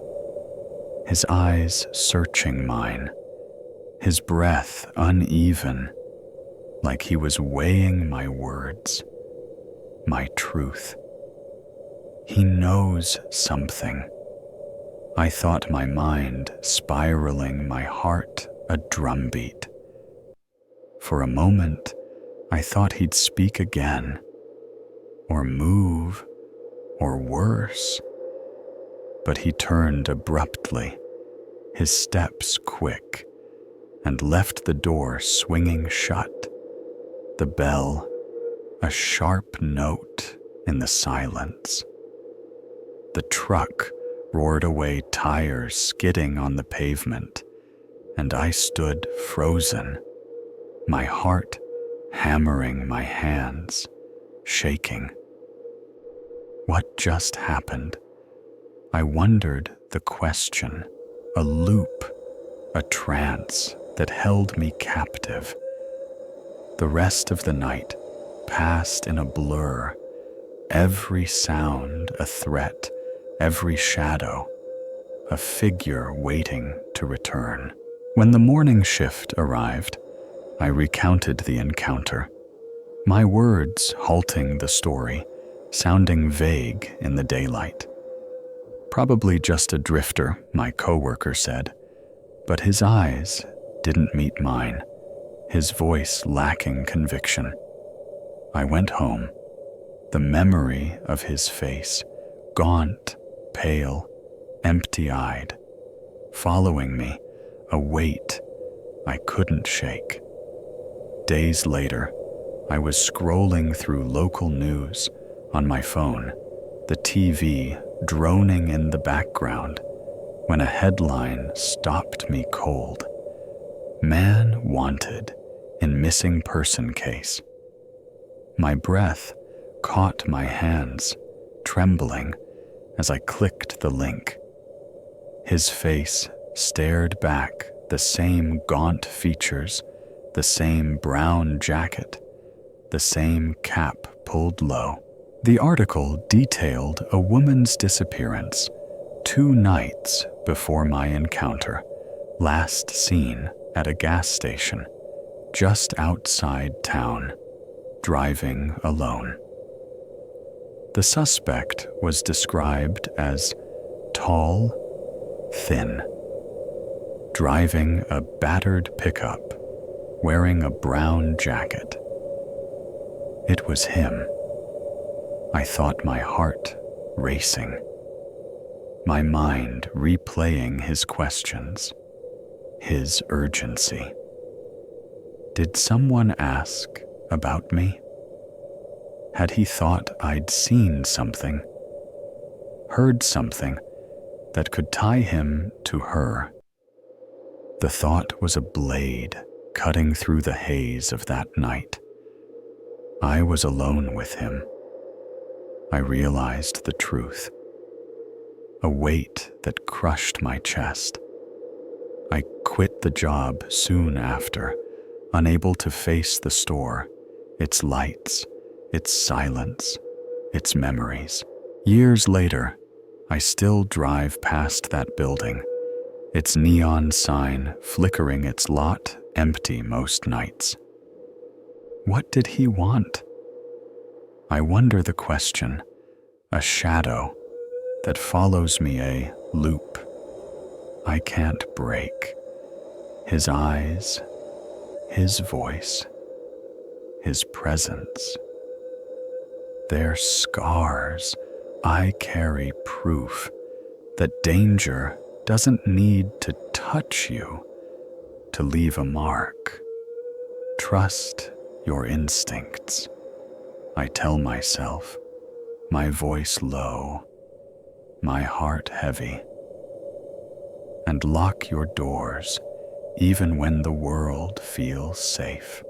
his eyes searching mine, his breath uneven, like he was weighing my words, my truth. He knows something. I thought, my mind spiraling, my heart a drumbeat. For a moment, I thought he'd speak again, or move, or worse. But he turned abruptly, his steps quick, and left the door swinging shut. The bell, a sharp note in the silence. The truck roared away, tires skidding on the pavement, and I stood frozen, my heart hammering, my hands shaking. What just happened? I wondered the question, a loop, a trance that held me captive. The rest of the night passed in a blur, every sound a threat, every shadow a figure waiting to return. When the morning shift arrived, I recounted the encounter, my words halting the story, sounding vague in the daylight. Probably just a drifter, my coworker said, but his eyes didn't meet mine, his voice lacking conviction. I went home, the memory of his face, gaunt, pale, empty-eyed, following me, a weight I couldn't shake. Days later, I was scrolling through local news on my phone, the TV droning in the background, when a headline stopped me cold. "Man wanted in missing person case." My breath caught my hands, trembling, as I clicked the link. His face stared back, the same gaunt features, the same brown jacket, the same cap pulled low. The article detailed a woman's disappearance, 2 nights before my encounter, last seen at a gas station just outside town, driving alone. The suspect was described as tall, thin, driving a battered pickup, wearing a brown jacket. It was him. I thought, my heart racing, my mind replaying his questions, his urgency. Did someone ask about me? Had he thought I'd seen something, heard something that could tie him to her? The thought was a blade cutting through the haze of that night. I was alone with him. I realized the truth, a weight that crushed my chest. I quit the job soon after, unable to face the store, its lights, its silence, its memories. Years later, I still drive past that building, its neon sign flickering its lot empty most nights. What did he want? I wonder the question, a shadow that follows me, a loop I can't break. His eyes, his voice, his presence. They're scars. I carry proof that danger doesn't need to touch you to leave a mark. Trust your instincts, I tell myself, my voice low, my heart heavy. And lock your doors even when the world feels safe.